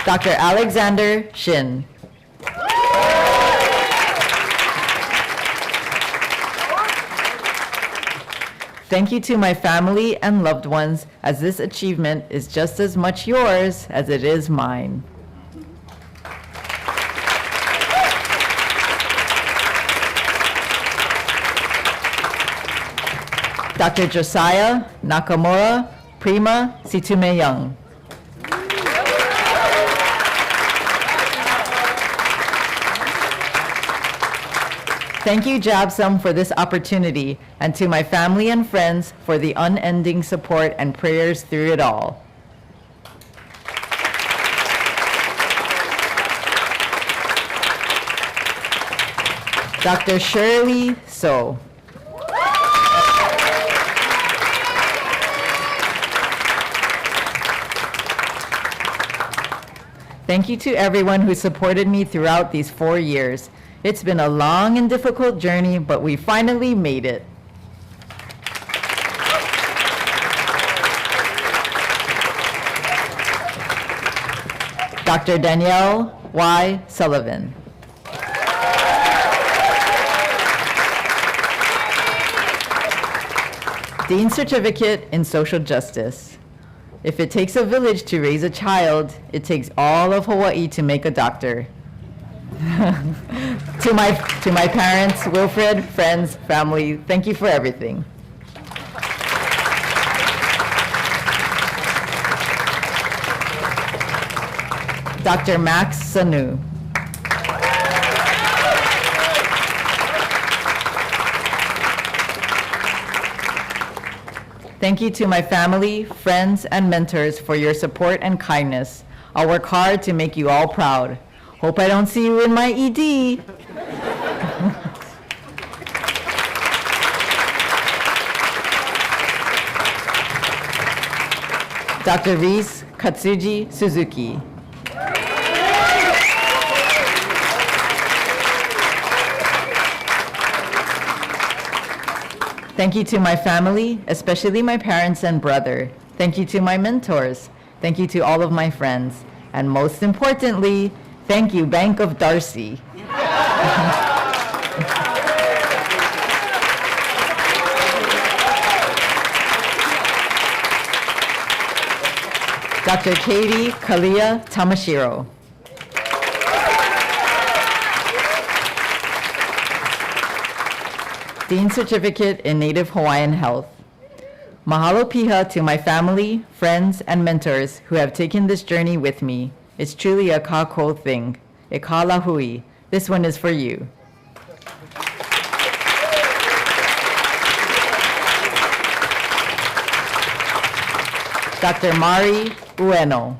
Dr. Alexander Shin. Thank you to my family and loved ones, as this achievement is just as much yours as it is mine. Dr. Josiah Nakamura Prima Situme Young. Thank you, JABSOM, for this opportunity, and to my family and friends for the unending support and prayers through it all. Dr. Shirley So. Thank you to everyone who supported me throughout these 4 years. It's been a long and difficult journey, but we finally made it. Dr. Danielle Y. Sullivan. Dean Certificate in Social Justice. If it takes a village to raise a child, it takes all of Hawaii to make a doctor. To my parents, Wilfred, friends, family, thank you for everything. Dr. Max Sanu. Thank you to my family, friends, and mentors for your support and kindness. I'll work hard to make you all proud. Hope I don't see you in my ED. Dr. Reese Katsuji Suzuki. Thank you to my family, especially my parents and brother. Thank you to my mentors. Thank you to all of my friends. And most importantly, thank you, Bank of Darcy. Dr. Katie Kalia Tamashiro. Dean Certificate in Native Hawaiian Health. Mahalo piha to my family, friends, and mentors who have taken this journey with me. It's truly a kākou thing. E kā lahui. This one is for you. Dr. Mari Ueno.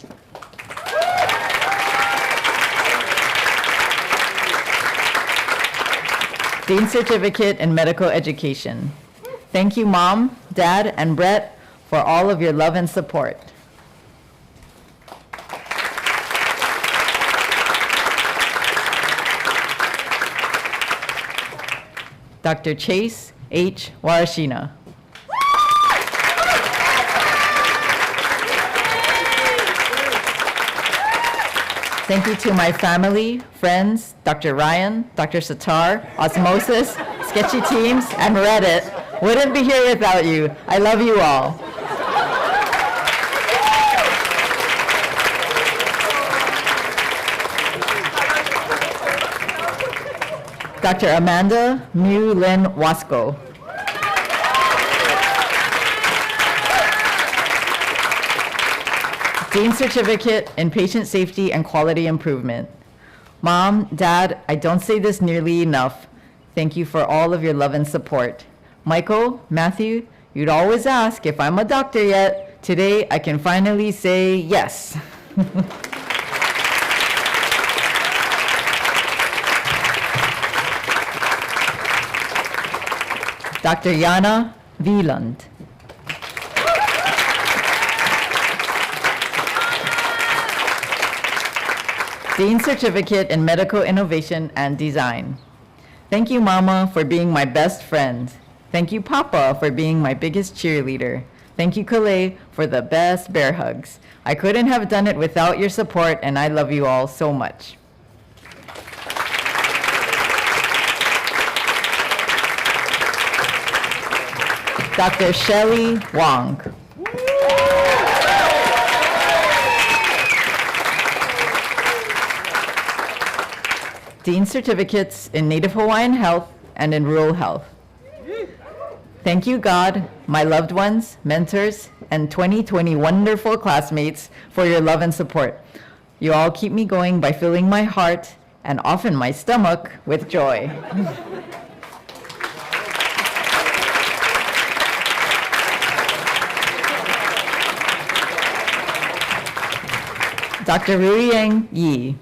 Dean Certificate in Medical Education. Thank you, Mom, Dad, and Brett for all of your love and support. Dr. Chase H. Warashina. Thank you to my family, friends, Dr. Ryan, Dr. Satar, Osmosis, Sketchy Teams, and Reddit. Wouldn't be here without you. I love you all. Dr. Amanda Mu Lin Wasco. Dean's Certificate in Patient Safety and Quality Improvement. Mom, Dad, I don't say this nearly enough. Thank you for all of your love and support. Michael, Matthew, you'd always ask if I'm a doctor yet. Today, I can finally say yes. Dr. Jana Wieland. Dean's Certificate in Medical Innovation and Design. Thank you, Mama, for being my best friend. Thank you, Papa, for being my biggest cheerleader. Thank you, Kalei, for the best bear hugs. I couldn't have done it without your support, and I love you all so much. Dr. Shelley Wong. Dean's Certificates in Native Hawaiian Health and in Rural Health. Thank you, God, my loved ones, mentors, and 2020 wonderful classmates for your love and support. You all keep me going by filling my heart and often my stomach with joy. Dr. Ruiyang Yi.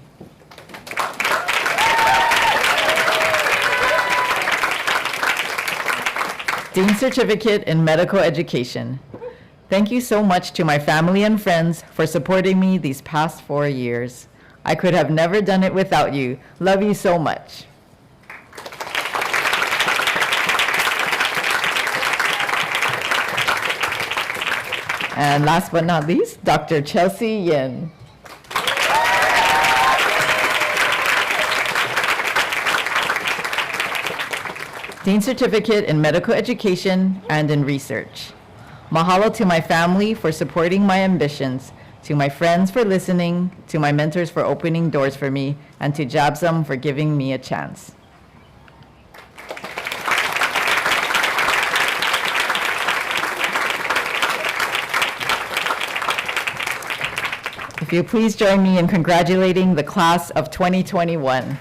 Dean's Certificate in Medical Education. Thank you so much to my family and friends for supporting me these past 4 years. I could have never done it without you. Love you so much. And last but not least, Dr. Chelsea Yin. Dean's Certificate in Medical Education and in Research. Mahalo to my family for supporting my ambitions, to my friends for listening, to my mentors for opening doors for me, and to JABSOM for giving me a chance. If you please join me in congratulating the class of 2021.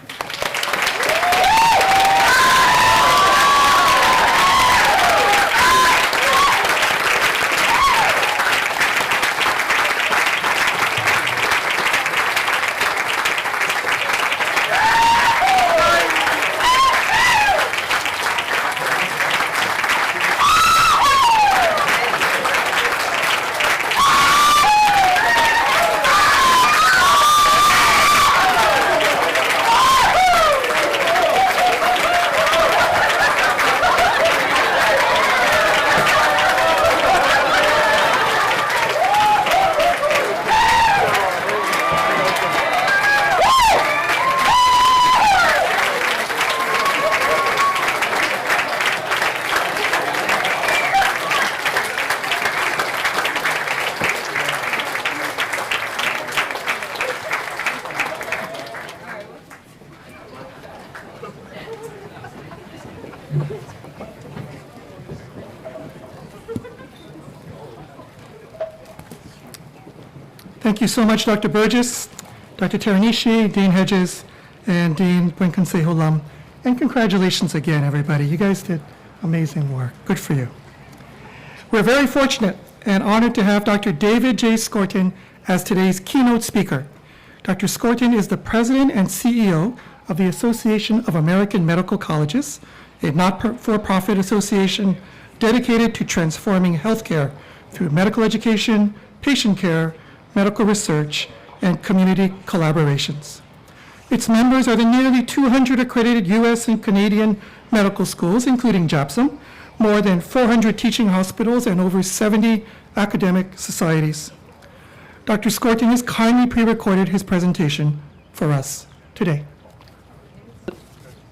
Thank you so much, Dr. Burgess, Dr. Teranishi, Dean Hedges, and Dean Bwinkanseholam. And congratulations again, everybody. You guys did amazing work. Good for you. We're very fortunate and honored to have Dr. David J. Skorton as today's keynote speaker. Dr. Skorton is the president and CEO of the Association of American Medical Colleges, a not-for-profit association dedicated to transforming healthcare through medical education, patient care, medical research, and community collaborations. Its members are the nearly 200 accredited U.S. and Canadian medical schools, including JABSOM, more than 400 teaching hospitals, and over 70 academic societies. Dr. Skorton has kindly pre-recorded his presentation for us today.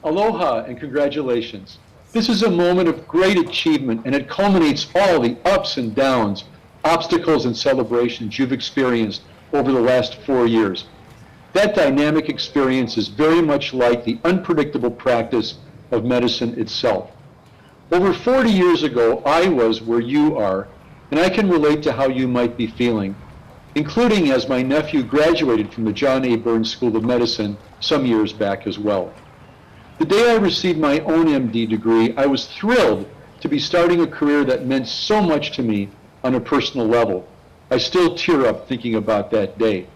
Aloha and congratulations. This is a moment of great achievement, and it culminates all the ups and downs, obstacles and celebrations you've experienced over the last 4 years. That dynamic experience is very much like the unpredictable practice of medicine itself. Over 40 years ago, I was where you are, and I can relate to how you might be feeling. including as my nephew graduated from the John A. Burns School of Medicine some years back as well. The day I received my own MD degree, I was thrilled to be starting a career that meant so much to me on a personal level. I still tear up thinking about that day.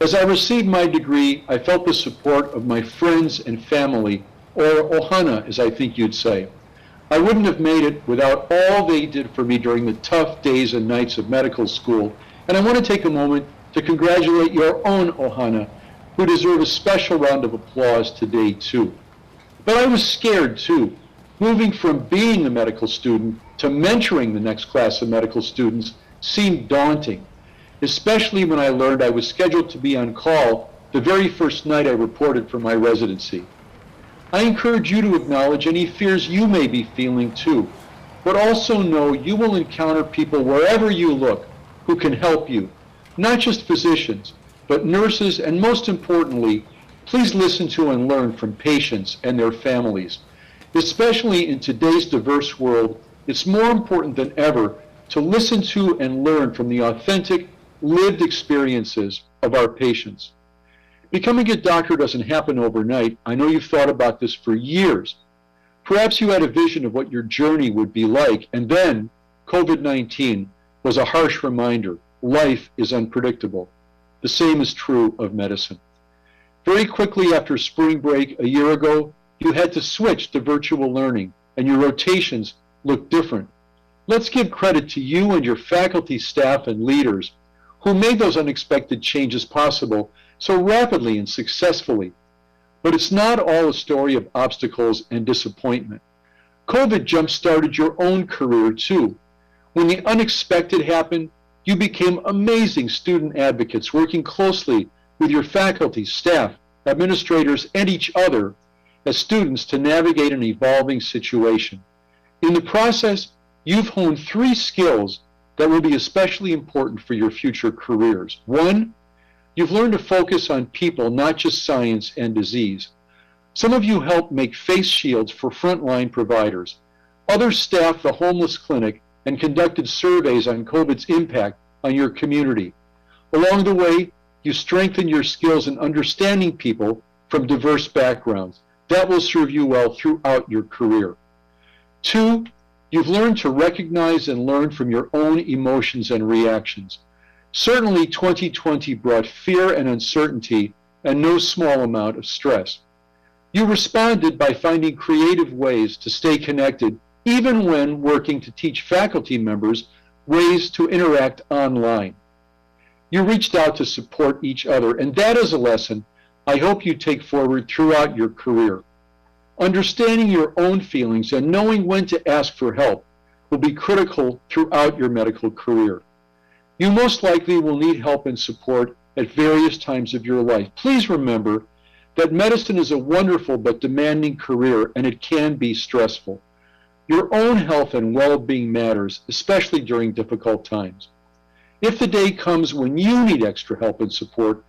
As I received my degree, I felt the support of my friends and family, or ohana, as I think you'd say. I wouldn't have made it without all they did for me during the tough days and nights of medical school, and I want to take a moment to congratulate your own ohana, who deserve a special round of applause today, too. But I was scared, too. Moving from being a medical student to mentoring the next class of medical students seemed daunting, especially when I learned I was scheduled to be on call the very first night I reported for my residency. I encourage you to acknowledge any fears you may be feeling too, but also know you will encounter people wherever you look who can help you, not just physicians, but nurses, and most importantly, please listen to and learn from patients and their families. Especially in today's diverse world, it's more important than ever to listen to and learn from the authentic, lived experiences of our patients. Becoming a doctor doesn't happen overnight. I know you've thought about this for years. Perhaps you had a vision of what your journey would be like, and then COVID-19 was a harsh reminder. Life is unpredictable. The same is true of medicine. Very quickly after spring break a year ago, you had to switch to virtual learning, and your rotations looked different. Let's give credit to you and your faculty, staff, and leaders who made those unexpected changes possible so rapidly and successfully. But it's not all a story of obstacles and disappointment. COVID jump-started your own career too. When the unexpected happened, you became amazing student advocates working closely with your faculty, staff, administrators, and each other as students to navigate an evolving situation. In the process, you've honed 3 skills that will be especially important for your future careers. 1, you've learned to focus on people, not just science and disease. Some of you helped make face shields for frontline providers. Others staffed the homeless clinic and conducted surveys on COVID's impact on your community. Along the way, you strengthened your skills in understanding people from diverse backgrounds. That will serve you well throughout your career. 2, you've learned to recognize and learn from your own emotions and reactions. Certainly 2020 brought fear and uncertainty and no small amount of stress. You responded by finding creative ways to stay connected, even when working to teach faculty members ways to interact online. You reached out to support each other, and that is a lesson I hope you take forward throughout your career. Understanding your own feelings and knowing when to ask for help will be critical throughout your medical career. You most likely will need help and support at various times of your life. Please remember that medicine is a wonderful but demanding career, and it can be stressful. Your own health and well-being matters, especially during difficult times. If the day comes when you need extra help and support,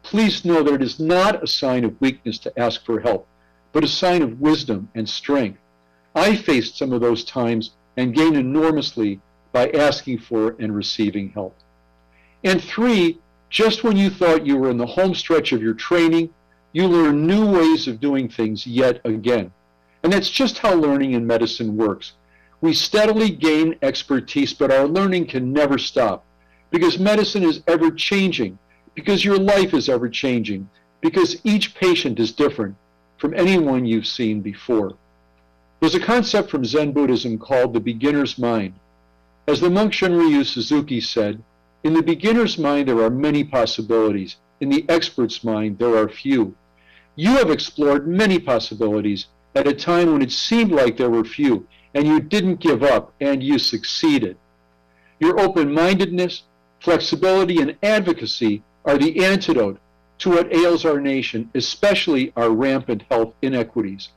please know that it is not a sign of weakness to ask for help, but a sign of wisdom and strength. I faced some of those times and gained enormously by asking for and receiving help. And 3, just when you thought you were in the home stretch of your training, you learn new ways of doing things yet again. And that's just how learning in medicine works. We steadily gain expertise, but our learning can never stop, because medicine is ever changing, because your life is ever changing, because each patient is different from anyone you've seen before. There's a concept from Zen Buddhism called the beginner's mind. As the monk Shunryu Suzuki said, in the beginner's mind there are many possibilities. In the expert's mind there are few. You have explored many possibilities at a time when it seemed like there were few, and you didn't give up, and you succeeded. Your open-mindedness, flexibility, and advocacy are the antidote to what ails our nation, especially our rampant health inequities.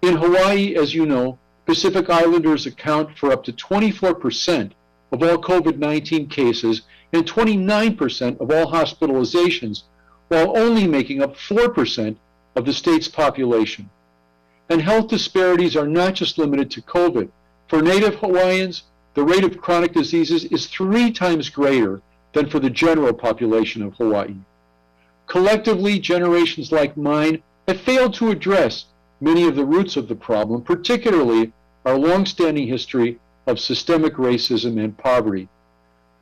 In Hawaii, as you know, Pacific Islanders account for up to 24% of all COVID-19 cases and 29% of all hospitalizations, while only making up 4% of the state's population. And health disparities are not just limited to COVID. For Native Hawaiians, the rate of chronic diseases is 3 times greater than for the general population of Hawaii. Collectively, generations like mine have failed to address many of the roots of the problem, particularly our long-standing history of systemic racism and poverty.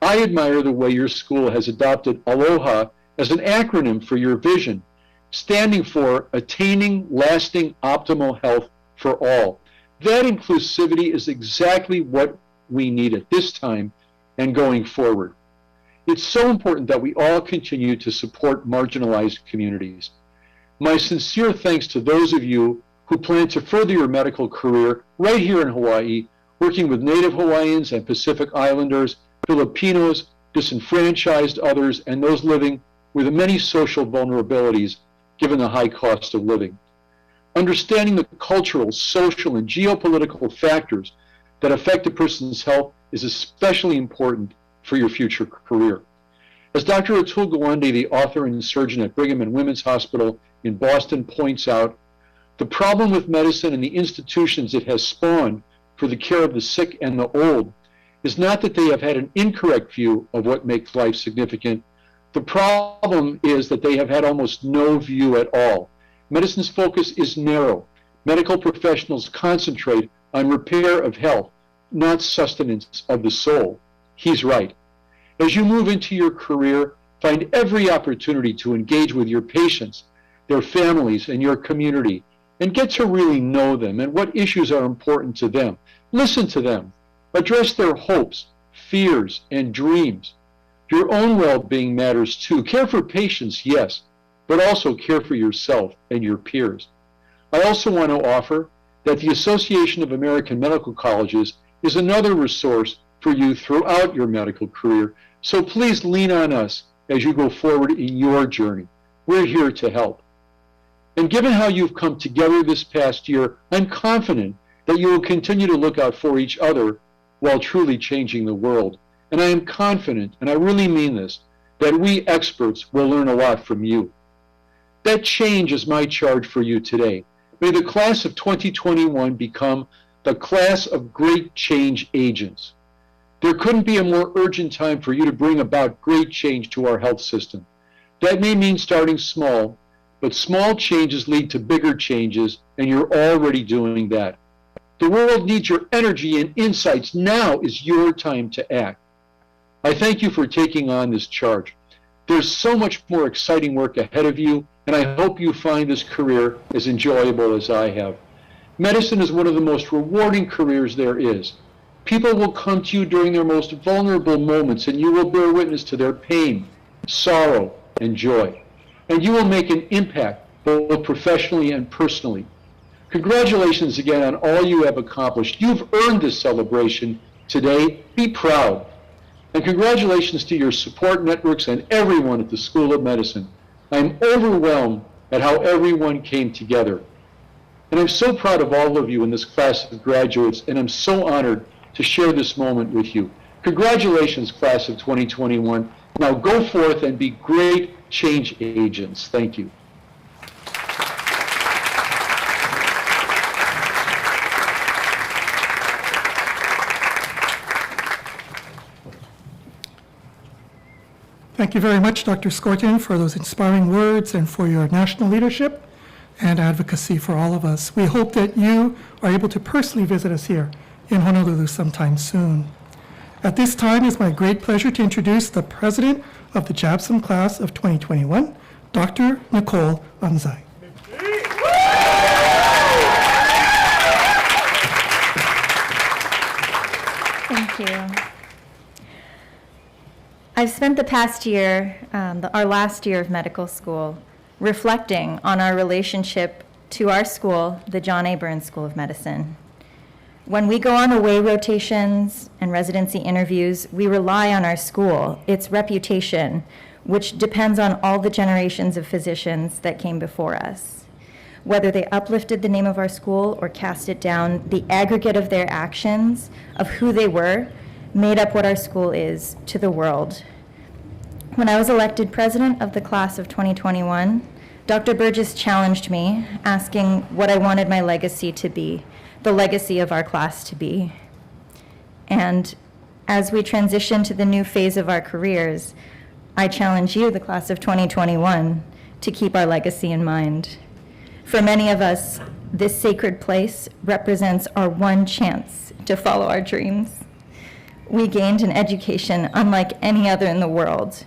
I admire the way your school has adopted ALOHA as an acronym for your vision, standing for Attaining Lasting Optimal Health for All. That inclusivity is exactly what we need at this time and going forward. It's so important that we all continue to support marginalized communities. My sincere thanks to those of you who plan to further your medical career right here in Hawaii, working with Native Hawaiians and Pacific Islanders, Filipinos, disenfranchised others, and those living with many social vulnerabilities given the high cost of living. Understanding the cultural, social, and geopolitical factors that affect a person's health is especially important for your future career. As Dr. Atul Gawande, the author and surgeon at Brigham and Women's Hospital in Boston, points out, the problem with medicine and the institutions it has spawned for the care of the sick and the old is not that they have had an incorrect view of what makes life significant. The problem is that they have had almost no view at all. Medicine's focus is narrow. Medical professionals concentrate on repair of health, not sustenance of the soul. He's right. As you move into your career, find every opportunity to engage with your patients, their families, and your community, and get to really know them and what issues are important to them. Listen to them. Address their hopes, fears, and dreams. Your own well-being matters too. Care for patients, yes, but also care for yourself and your peers. I also want to offer that the Association of American Medical Colleges is another resource for you throughout your medical career, so please lean on us as you go forward in your journey. We're here to help. And given how you've come together this past year, I'm confident that you will continue to look out for each other while truly changing the world. And I am confident, and I really mean this, that we experts will learn a lot from you. That change is my charge for you today. May the class of 2021 become the class of great change agents. There couldn't be a more urgent time for you to bring about great change to our health system. That may mean starting small, but small changes lead to bigger changes, and you're already doing that. The world needs your energy and insights. Now is your time to act. I thank you for taking on this charge. There's so much more exciting work ahead of you, and I hope you find this career as enjoyable as I have. Medicine is one of the most rewarding careers there is. People will come to you during their most vulnerable moments, and you will bear witness to their pain, sorrow, and joy. And you will make an impact, both professionally and personally. Congratulations again on all you have accomplished. You've earned this celebration today. Be proud. And congratulations to your support networks and everyone at the School of Medicine. I'm overwhelmed at how everyone came together. And I'm so proud of all of you in this class of graduates, and I'm so honored to share this moment with you. Congratulations, class of 2021. Now go forth and be great change agents. Thank you. Thank you very much, Dr. Skortian, for those inspiring words and for your national leadership and advocacy for all of us. We hope that you are able to personally visit us here in Honolulu sometime soon. At this time, it's my great pleasure to introduce the president of the JABSOM class of 2021, Dr. Nicole Anzai. Thank you. I've spent the past year, our last year of medical school, reflecting on our relationship to our school, the John A. Burns School of Medicine. When we go on away rotations and residency interviews, we rely on our school, its reputation, which depends on all the generations of physicians that came before us. Whether they uplifted the name of our school or cast it down, the aggregate of their actions, of who they were, made up what our school is to the world. When I was elected president of the class of 2021, Dr. Burgess challenged me, asking what I wanted my legacy to be, the legacy of our class to be. And As we transition to the new phase of our careers, I challenge you, the class of 2021, to keep our legacy in mind. For many of us, this sacred place represents our one chance to follow our dreams. We gained an education unlike any other in the world,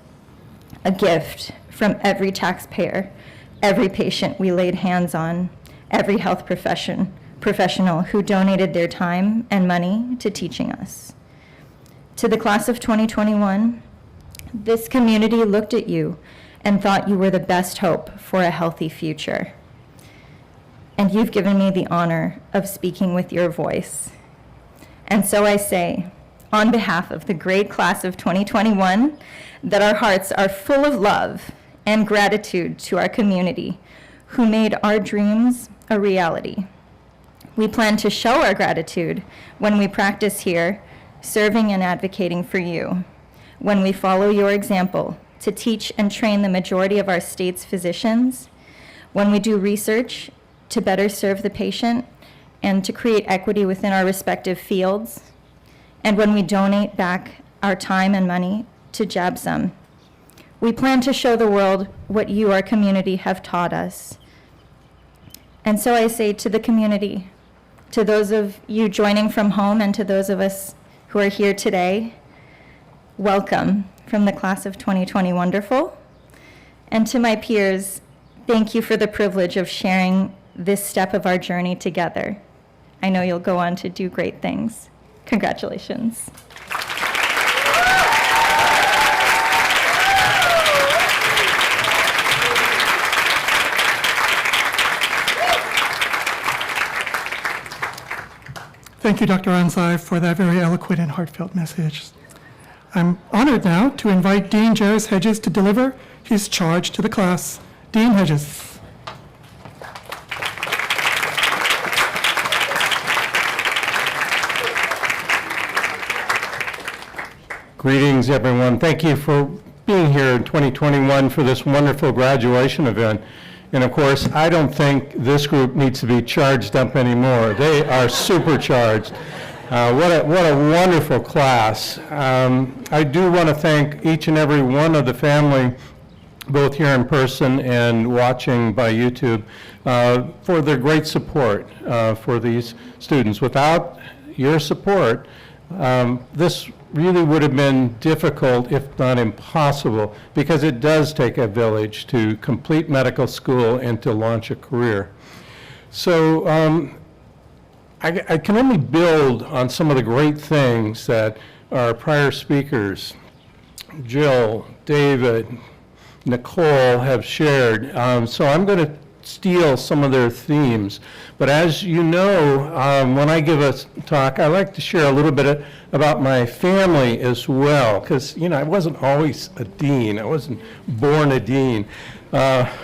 a gift from every taxpayer, every patient we laid hands on, every health professional who donated their time and money to teaching us. To the class of 2021, this community looked at you and thought you were the best hope for a healthy future. And you've given me the honor of speaking with your voice. And so I say, on behalf of the great class of 2021, that our hearts are full of love and gratitude to our community who made our dreams a reality. We plan to show our gratitude when we practice here, serving and advocating for you, when we follow your example to teach and train the majority of our state's physicians, when we do research to better serve the patient and to create equity within our respective fields, and when we donate back our time and money to JABSOM. We plan to show the world what you, our community, have taught us. And so I say to the community, to those of you joining from home and to those of us who are here today, welcome from the class of 2020 Wonderful. And to my peers, thank you for the privilege of sharing this step of our journey together. I know you'll go on to do great things. Congratulations. Thank you, Dr. Anzai, for that very eloquent and heartfelt message. I'm honored now to invite Dean Jairus Hedges to deliver his charge to the class. Dean Hedges. Greetings, everyone. Thank you for being here in 2021 for this wonderful graduation event. And of course, I don't think this group needs to be charged up anymore. They are supercharged. What a wonderful class. I do want to thank each and every one of the family, both here in person and watching by YouTube, for their great support for these students. Without your support, this really would have been difficult, if not impossible, because it does take a village to complete medical school and to launch a career. So I can only build on some of the great things that our prior speakers, Jill, David, Nicole, have shared. So I'm going to steal some of their themes. But as you know, when I give a talk, I like to share a little bit about my family as well, because, you know, I wasn't always a dean. I wasn't born a dean. And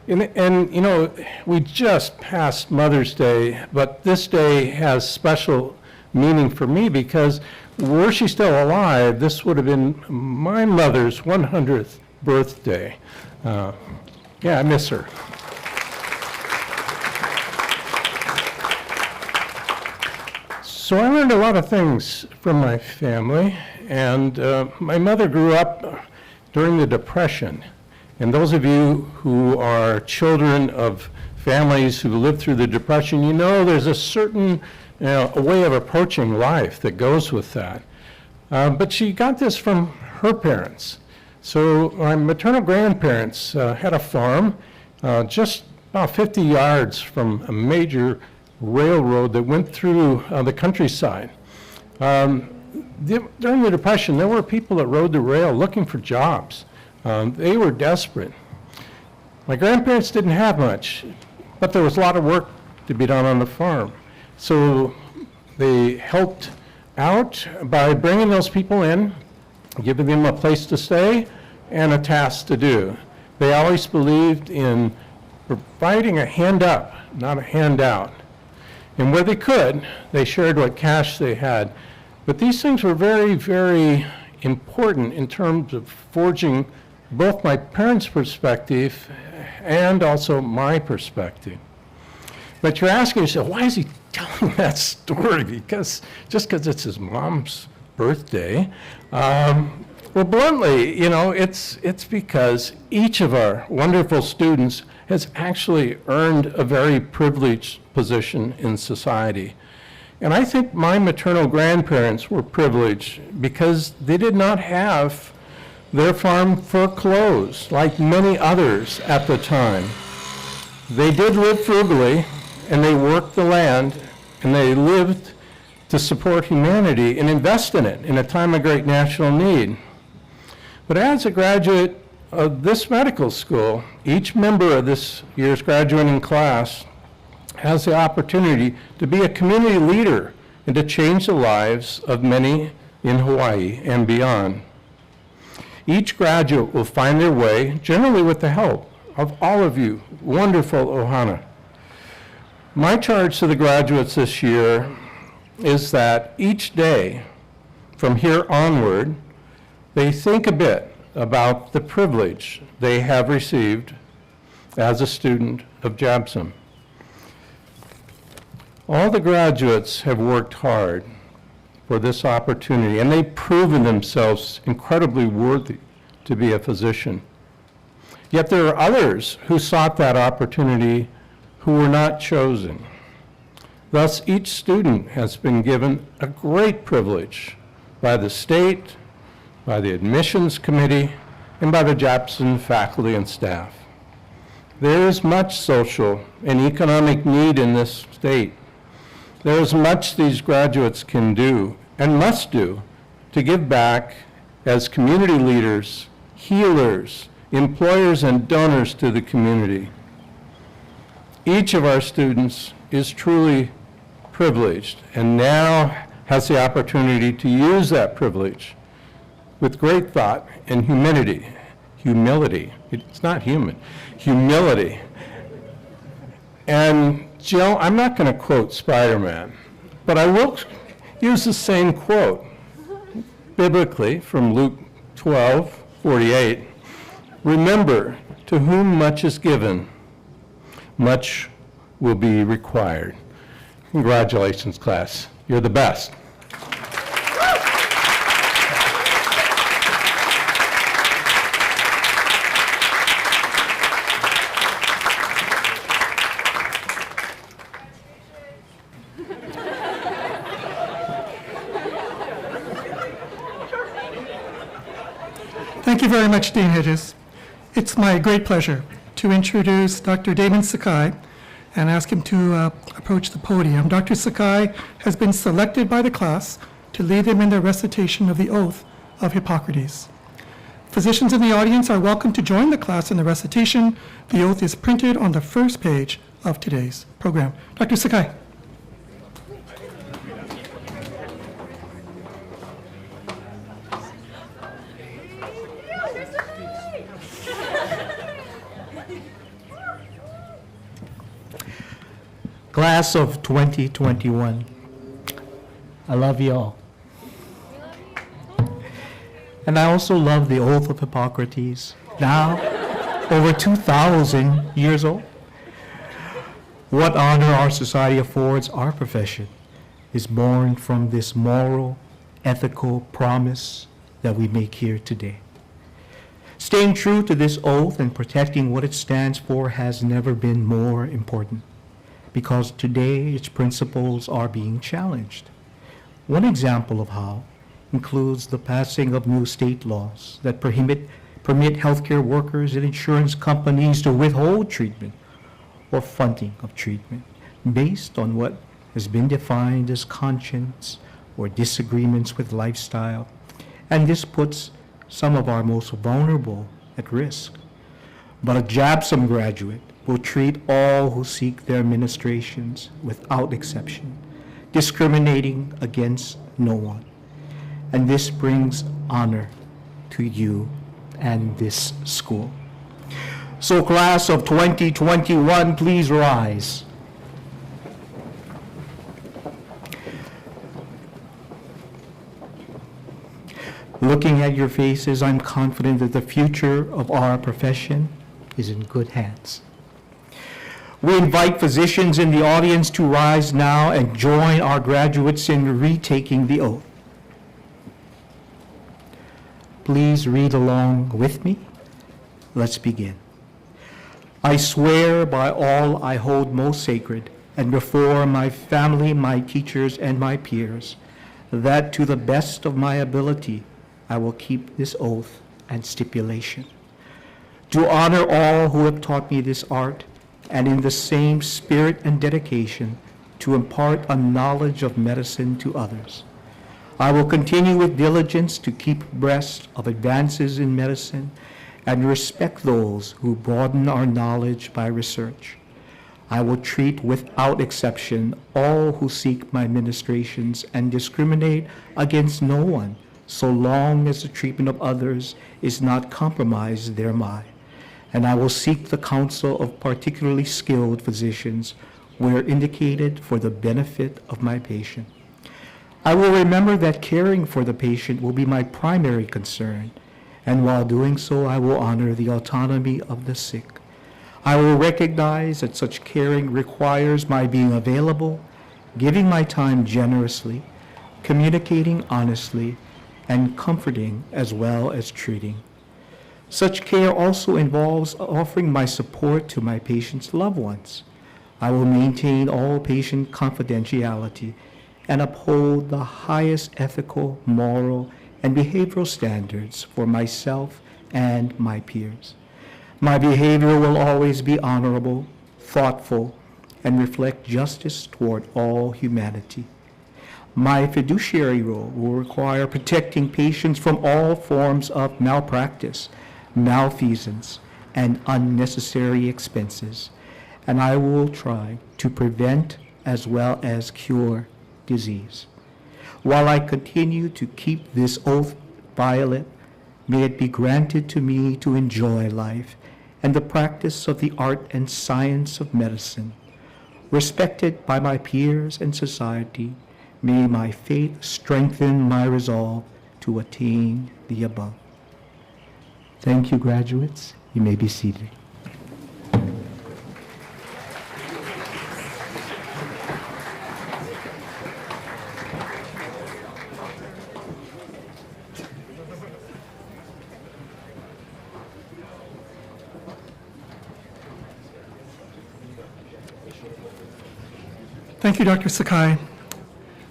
you know, we just passed Mother's Day, but this day has special meaning for me because were she still alive, this would have been my mother's 100th birthday. Yeah, I miss her. So I learned a lot of things from my family, and my mother grew up during the Depression. And those of you who are children of families who lived through the Depression, you know there's a certain a way of approaching life that goes with that. But she got this from her parents. So my maternal grandparents had a farm just about 50 yards from a major railroad that went through the countryside. During the Depression, there were people that rode the rail looking for jobs. They were desperate. My grandparents didn't have much, but there was a lot of work to be done on the farm. So they helped out by bringing those people in, giving them a place to stay and a task to do. They always believed in providing a hand up, not a handout. And where they could, they shared what cash they had. But these things were very, very important in terms of forging both my parents' perspective and also my perspective. But you're asking yourself, why is he telling that story? Just because it's his mom's birthday. Well, bluntly, it's because each of our wonderful students has actually earned a very privileged position in society. And I think my maternal grandparents were privileged because they did not have their farm foreclosed like many others at the time. They did live frugally, and they worked the land, and they lived to support humanity and invest in it in a time of great national need. But as a graduate of this medical school, each member of this year's graduating class has the opportunity to be a community leader and to change the lives of many in Hawaii and beyond. Each graduate will find their way, generally with the help of all of you, wonderful ohana. My charge to the graduates this year is that each day from here onward, they think a bit about the privilege they have received as a student of JABSOM. All the graduates have worked hard for this opportunity, and they've proven themselves incredibly worthy to be a physician. Yet there are others who sought that opportunity who were not chosen. Thus, each student has been given a great privilege by the state, by the admissions committee, and by the JABSOM faculty and staff. There is much social and economic need in this state. There is much these graduates can do and must do to give back as community leaders, healers, employers, and donors to the community. Each of our students is truly privileged and now has the opportunity to use that privilege with great thought and humility. It's not human, humility. And Jill, I'm not going to quote Spider-Man, but I will use the same quote biblically from Luke 12:48. Remember, to whom much is given, much will be required. Congratulations, class. You're the best. Thank you very much, Dean Hedges. It's my great pleasure to introduce Dr. Damon Sakai and ask him to approach the podium. Dr. Sakai has been selected by the class to lead them in their recitation of the oath of Hippocrates. Physicians in the audience are welcome to join the class in the recitation. The oath is printed on the first page of today's program. Dr. Sakai. Class of 2021, I love you all. And I also love the Oath of Hippocrates, now over 2,000 years old. What honor our society affords our profession is born from this moral, ethical promise that we make here today. Staying true to this oath and protecting what it stands for has never been more important, because today its principles are being challenged. One example of how includes the passing of new state laws that permit healthcare workers and insurance companies to withhold treatment or funding of treatment based on what has been defined as conscience or disagreements with lifestyle, and this puts some of our most vulnerable at risk. But a JABSOM graduate will treat all who seek their ministrations without exception, discriminating against no one. And this brings honor to you and this school. So class of 2021, please rise. Looking at your faces, I'm confident that the future of our profession is in good hands. We invite physicians in the audience to rise now and join our graduates in retaking the oath. Please read along with me. Let's begin. I swear by all I hold most sacred, and before my family, my teachers, and my peers, that to the best of my ability, I will keep this oath and stipulation. To honor all who have taught me this art, and in the same spirit and dedication, to impart a knowledge of medicine to others. I will continue with diligence to keep abreast of advances in medicine and respect those who broaden our knowledge by research. I will treat without exception all who seek my ministrations and discriminate against no one, so long as the treatment of others is not compromised thereby. And I will seek the counsel of particularly skilled physicians where indicated for the benefit of my patient. I will remember that caring for the patient will be my primary concern, and while doing so, I will honor the autonomy of the sick. I will recognize that such caring requires my being available, giving my time generously, communicating honestly, and comforting as well as treating. Such care also involves offering my support to my patient's loved ones. I will maintain all patient confidentiality and uphold the highest ethical, moral, and behavioral standards for myself and my peers. My behavior will always be honorable, thoughtful, and reflect justice toward all humanity. My fiduciary role will require protecting patients from all forms of malpractice, malfeasance, and unnecessary expenses, and I will try to prevent as well as cure disease. While I continue to keep this oath violate, may it be granted to me to enjoy life and the practice of the art and science of medicine. Respected by my peers and society, may my faith strengthen my resolve to attain the above. Thank you, graduates. You may be seated. Thank you, Dr. Sakai.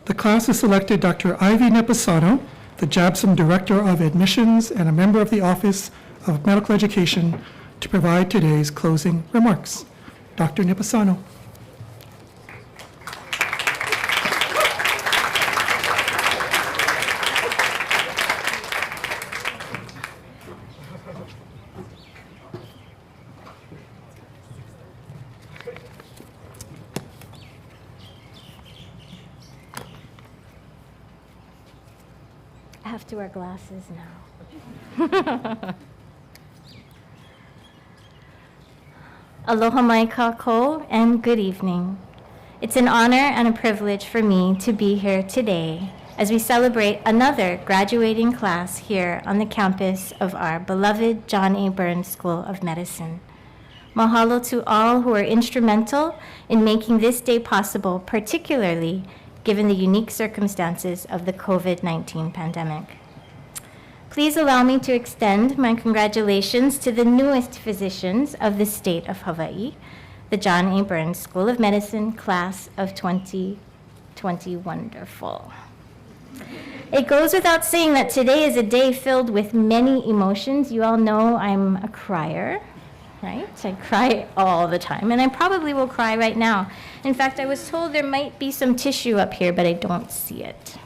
The class has selected Dr. Ivy Nepasano, the JABSOM Director of Admissions and a member of the Office of Medical Education, to provide today's closing remarks. Dr. Nepasano. I have to wear glasses now. Aloha mai kākou and good evening. It's an honor and a privilege for me to be here today as we celebrate another graduating class here on the campus of our beloved John A. Burns School of Medicine. Mahalo to all who are instrumental in making this day possible, particularly given the unique circumstances of the COVID-19 pandemic. Please allow me to extend my congratulations to the newest physicians of the state of Hawaii, the John A. Burns School of Medicine class of 2020. Wonderful. It goes without saying that today is a day filled with many emotions. You all know I'm a crier, right? I cry all the time, and I probably will cry right now. In fact, I was told there might be some tissue up here, but I don't see it.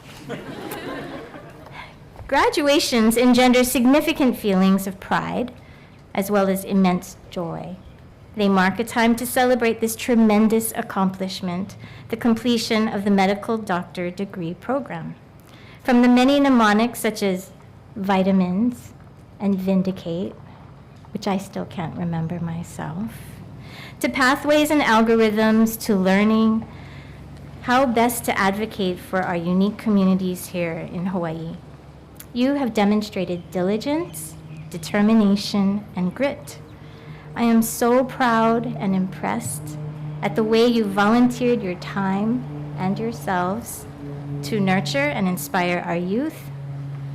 Graduations engender significant feelings of pride, as well as immense joy. They mark a time to celebrate this tremendous accomplishment, the completion of the medical doctor degree program. From the many mnemonics such as vitamins and vindicate, which I still can't remember myself, to pathways and algorithms, to learning how best to advocate for our unique communities here in Hawaii. You have demonstrated diligence, determination, and grit. I am so proud and impressed at the way you volunteered your time and yourselves to nurture and inspire our youth,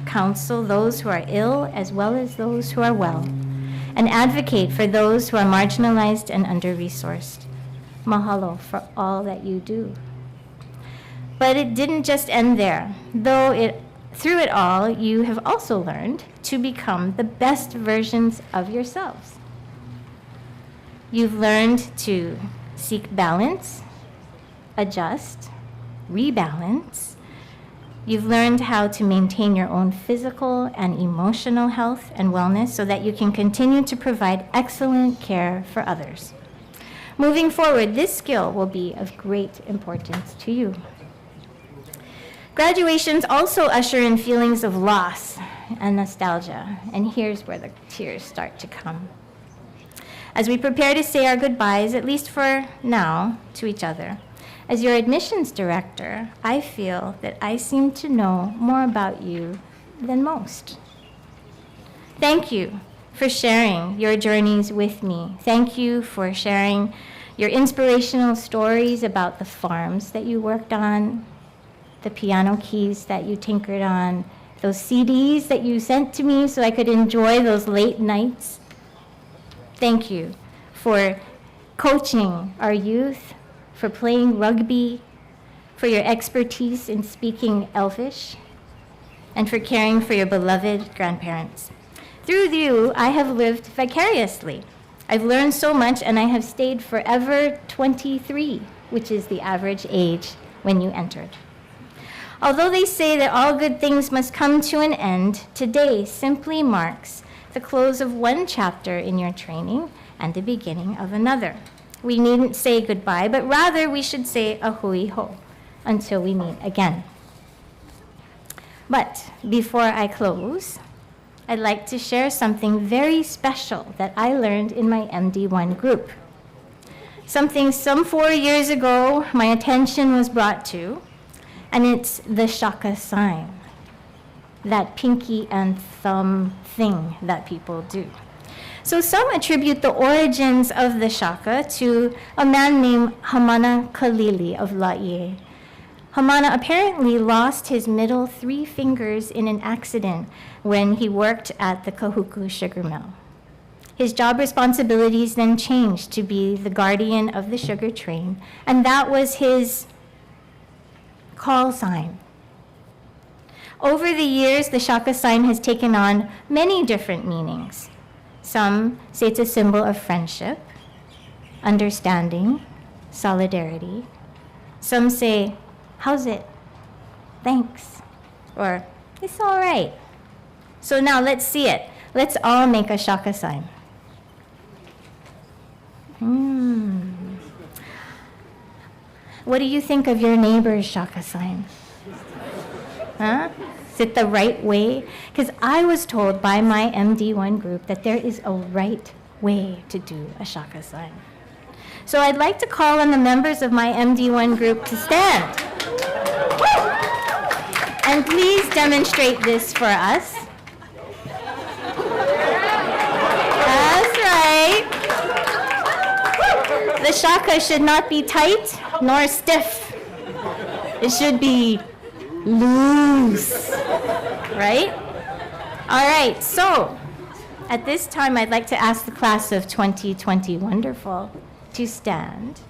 counsel those who are ill as well as those who are well, and advocate for those who are marginalized and under-resourced. Mahalo for all that you do. But it didn't just end there, through it all, you have also learned to become the best versions of yourselves. You've learned to seek balance, adjust, rebalance. You've learned how to maintain your own physical and emotional health and wellness so that you can continue to provide excellent care for others. Moving forward, this skill will be of great importance to you. Graduations also usher in feelings of loss and nostalgia, and here's where the tears start to come. As we prepare to say our goodbyes, at least for now, to each other, as your admissions director, I feel that I seem to know more about you than most. Thank you for sharing your journeys with me. Thank you for sharing your inspirational stories about the farms that you worked on, the piano keys that you tinkered on, those CDs that you sent to me so I could enjoy those late nights. Thank you for coaching our youth, for playing rugby, for your expertise in speaking Elvish, and for caring for your beloved grandparents. Through you, I have lived vicariously. I've learned so much, and I have stayed forever 23, which is the average age when you entered. Although they say that all good things must come to an end, today simply marks the close of one chapter in your training and the beginning of another. We needn't say goodbye, but rather we should say a hui ho until we meet again. But before I close, I'd like to share something very special that I learned in my MD1 group. Something some 4 years ago my attention was brought to, and it's the shaka sign, that pinky and thumb thing that people do. So some attribute the origins of the shaka to a man named Hamana Kalili of Laie. Hamana apparently lost his middle 3 fingers in an accident when he worked at the Kahuku sugar mill. His job responsibilities then changed to be the guardian of the sugar train, and that was his call sign. Over the years, the shaka sign has taken on many different meanings. Some say it's a symbol of friendship, understanding, solidarity. Some say, "How's it? Thanks." Or, "It's all right." So now let's see it. Let's all make a shaka sign. What do you think of your neighbor's shaka sign? Huh? Is it the right way? Because I was told by my MD1 group that there is a right way to do a shaka sign. So I'd like to call on the members of my MD1 group to stand. And please demonstrate this for us. That's right. The shaka should not be tight nor stiff. It should be loose, right? All right, so at this time, I'd like to ask the class of 2020 Wonderful to stand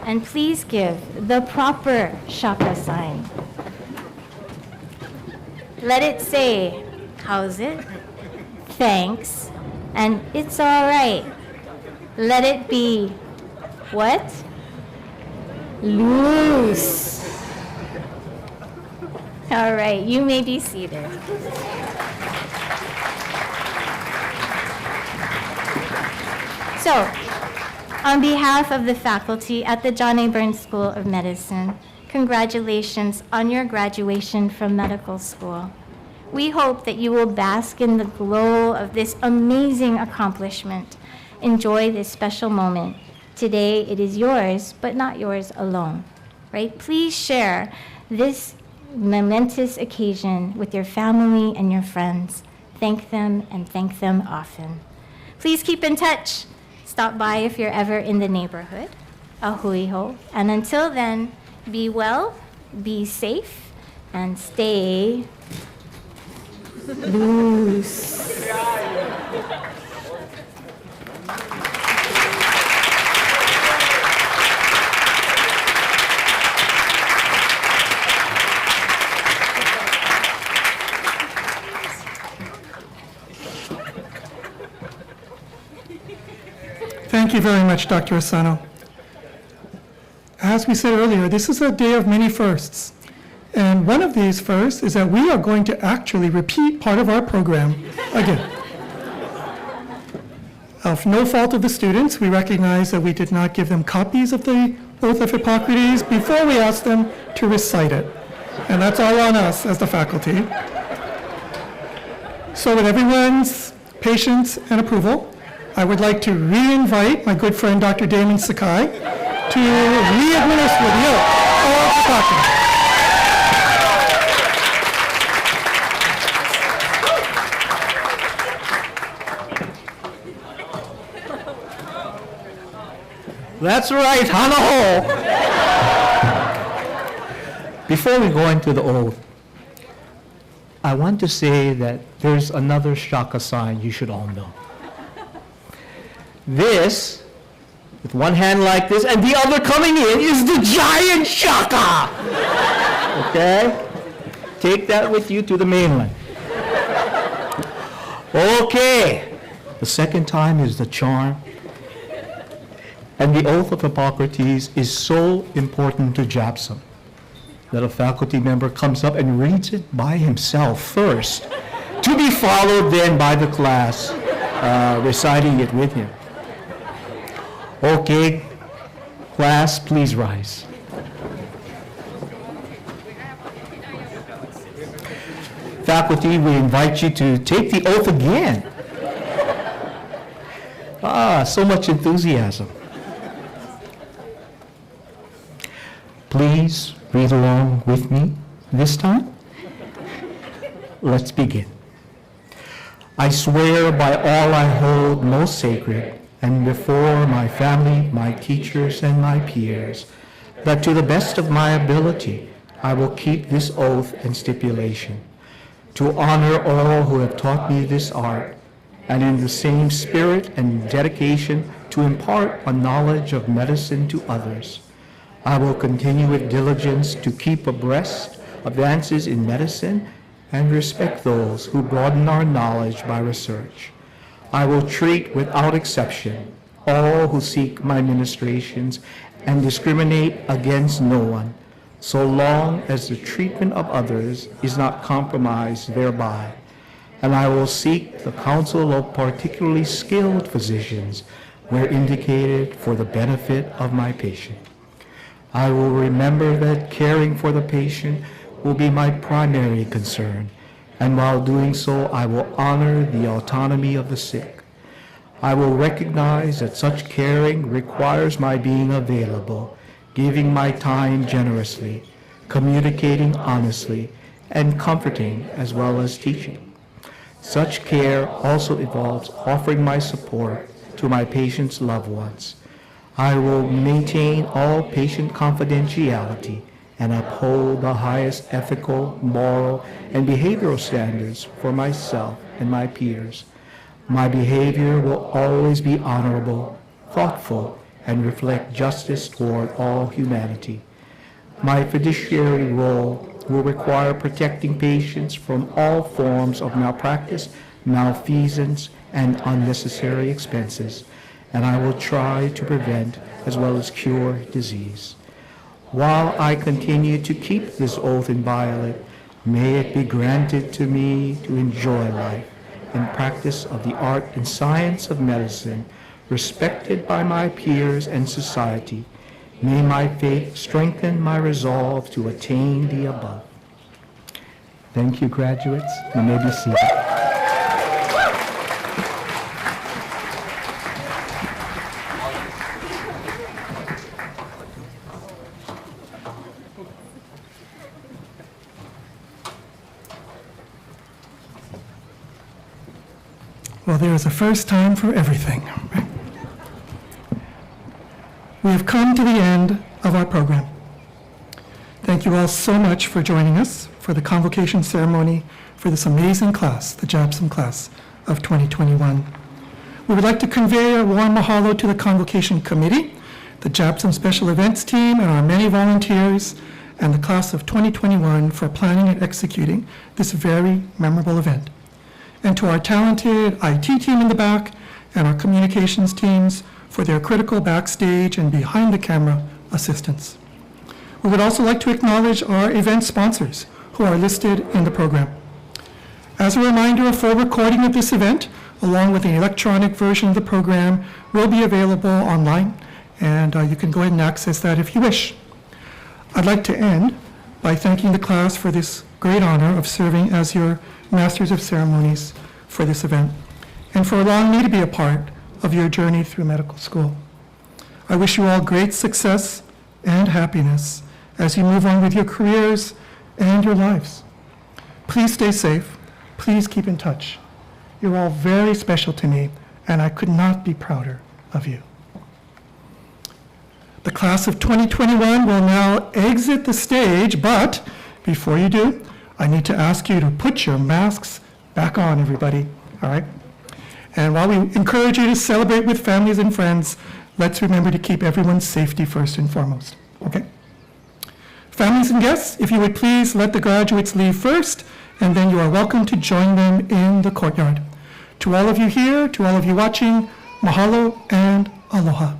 and please give the proper shaka sign. Let it say, "How's it? Thanks," and "It's all right." Let it be what? Loose. All right, you may be seated. So, on behalf of the faculty at the John A. Burns School of Medicine, congratulations on your graduation from medical school. We hope that you will bask in the glow of this amazing accomplishment. Enjoy this special moment. Today it is yours, but not yours alone, right? Please share this momentous occasion with your family and your friends. Thank them and thank them often. Please keep in touch. Stop by if you're ever in the neighborhood. a hui hou. And until then, be well, be safe, and stay loose. Thank you very much, Dr. Asano. As we said earlier, this is a day of many firsts. And one of these firsts is that we are going to actually repeat part of our program again. Of no fault of the students, we recognize that we did not give them copies of the Oath of Hippocrates before we asked them to recite it. And that's all on us as the faculty. So with everyone's patience and approval, I would like to re-invite my good friend Dr. Damon Sakai to re-administer the oath of Hippocrates. That's right, hanaho! Before we go into the oath, I want to say that there's another shaka sign you should all know. This, with one hand like this and the other coming in, is the giant shaka! Okay? Take that with you to the mainland. Okay. The second time is the charm. And the Oath of Hippocrates is so important to JABSOM that a faculty member comes up and reads it by himself first, to be followed then by the class reciting it with him. Okay, class, please rise. Faculty, we invite you to take the oath again. So much enthusiasm. Please read along with me this time. Let's begin. I swear by all I hold most sacred, and before my family, my teachers, and my peers, that to the best of my ability, I will keep this oath and stipulation, to honor all who have taught me this art, and in the same spirit and dedication to impart a knowledge of medicine to others. I will continue with diligence to keep abreast advances in medicine and respect those who broaden our knowledge by research. I will treat without exception all who seek my ministrations and discriminate against no one, so long as the treatment of others is not compromised thereby. And I will seek the counsel of particularly skilled physicians where indicated for the benefit of my patient. I will remember that caring for the patient will be my primary concern, and while doing so, I will honor the autonomy of the sick. I will recognize that such caring requires my being available, giving my time generously, communicating honestly, and comforting as well as teaching. Such care also involves offering my support to my patient's loved ones. I will maintain all patient confidentiality and uphold the highest ethical, moral, and behavioral standards for myself and my peers. My behavior will always be honorable, thoughtful, and reflect justice toward all humanity. My fiduciary role will require protecting patients from all forms of malpractice, malfeasance, and unnecessary expenses, and I will try to prevent as well as cure disease. While I continue to keep this oath inviolate, may it be granted to me to enjoy life and practice of the art and science of medicine, respected by my peers and society. May my faith strengthen my resolve to attain the above. Thank you, graduates. You may be seated. Well, there is a first time for everything. we have come to the end of our program. Thank you all so much for joining us for the convocation ceremony for this amazing class, the JABSOM class of 2021. We would like to convey a warm mahalo to the convocation committee, the JABSOM special events team, and our many volunteers, and the class of 2021 for planning and executing this very memorable event. And to our talented IT team in the back and our communications teams for their critical backstage and behind the camera assistance. We would also like to acknowledge our event sponsors who are listed in the program. As a reminder, a full recording of this event, along with an electronic version of the program, will be available online, and you can go ahead and access that if you wish. I'd like to end by thanking the class for this great honor of serving as your Masters of Ceremonies for this event, and for allowing me to be a part of your journey through medical school. I wish you all great success and happiness as you move on with your careers and your lives. Please stay safe. Please keep in touch. You're all very special to me, and I could not be prouder of you. The class of 2021 will now exit the stage, but before you do, I need to ask you to put your masks back on, everybody, all right? And while we encourage you to celebrate with families and friends, let's remember to keep everyone's safety first and foremost, okay? Families and guests, if you would please let the graduates leave first, and then you are welcome to join them in the courtyard. To all of you here, to all of you watching, mahalo and aloha.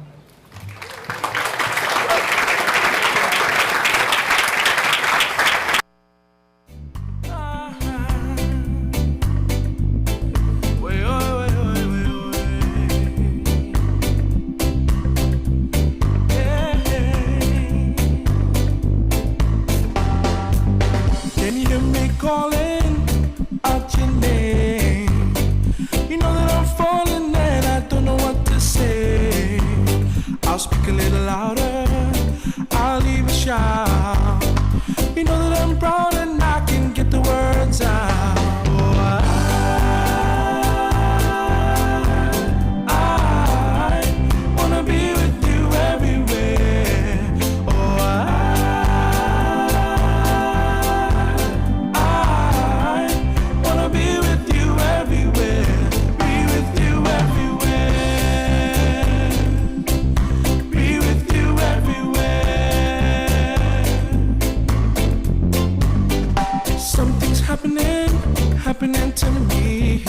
happening to me.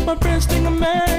My friends think I'm mad.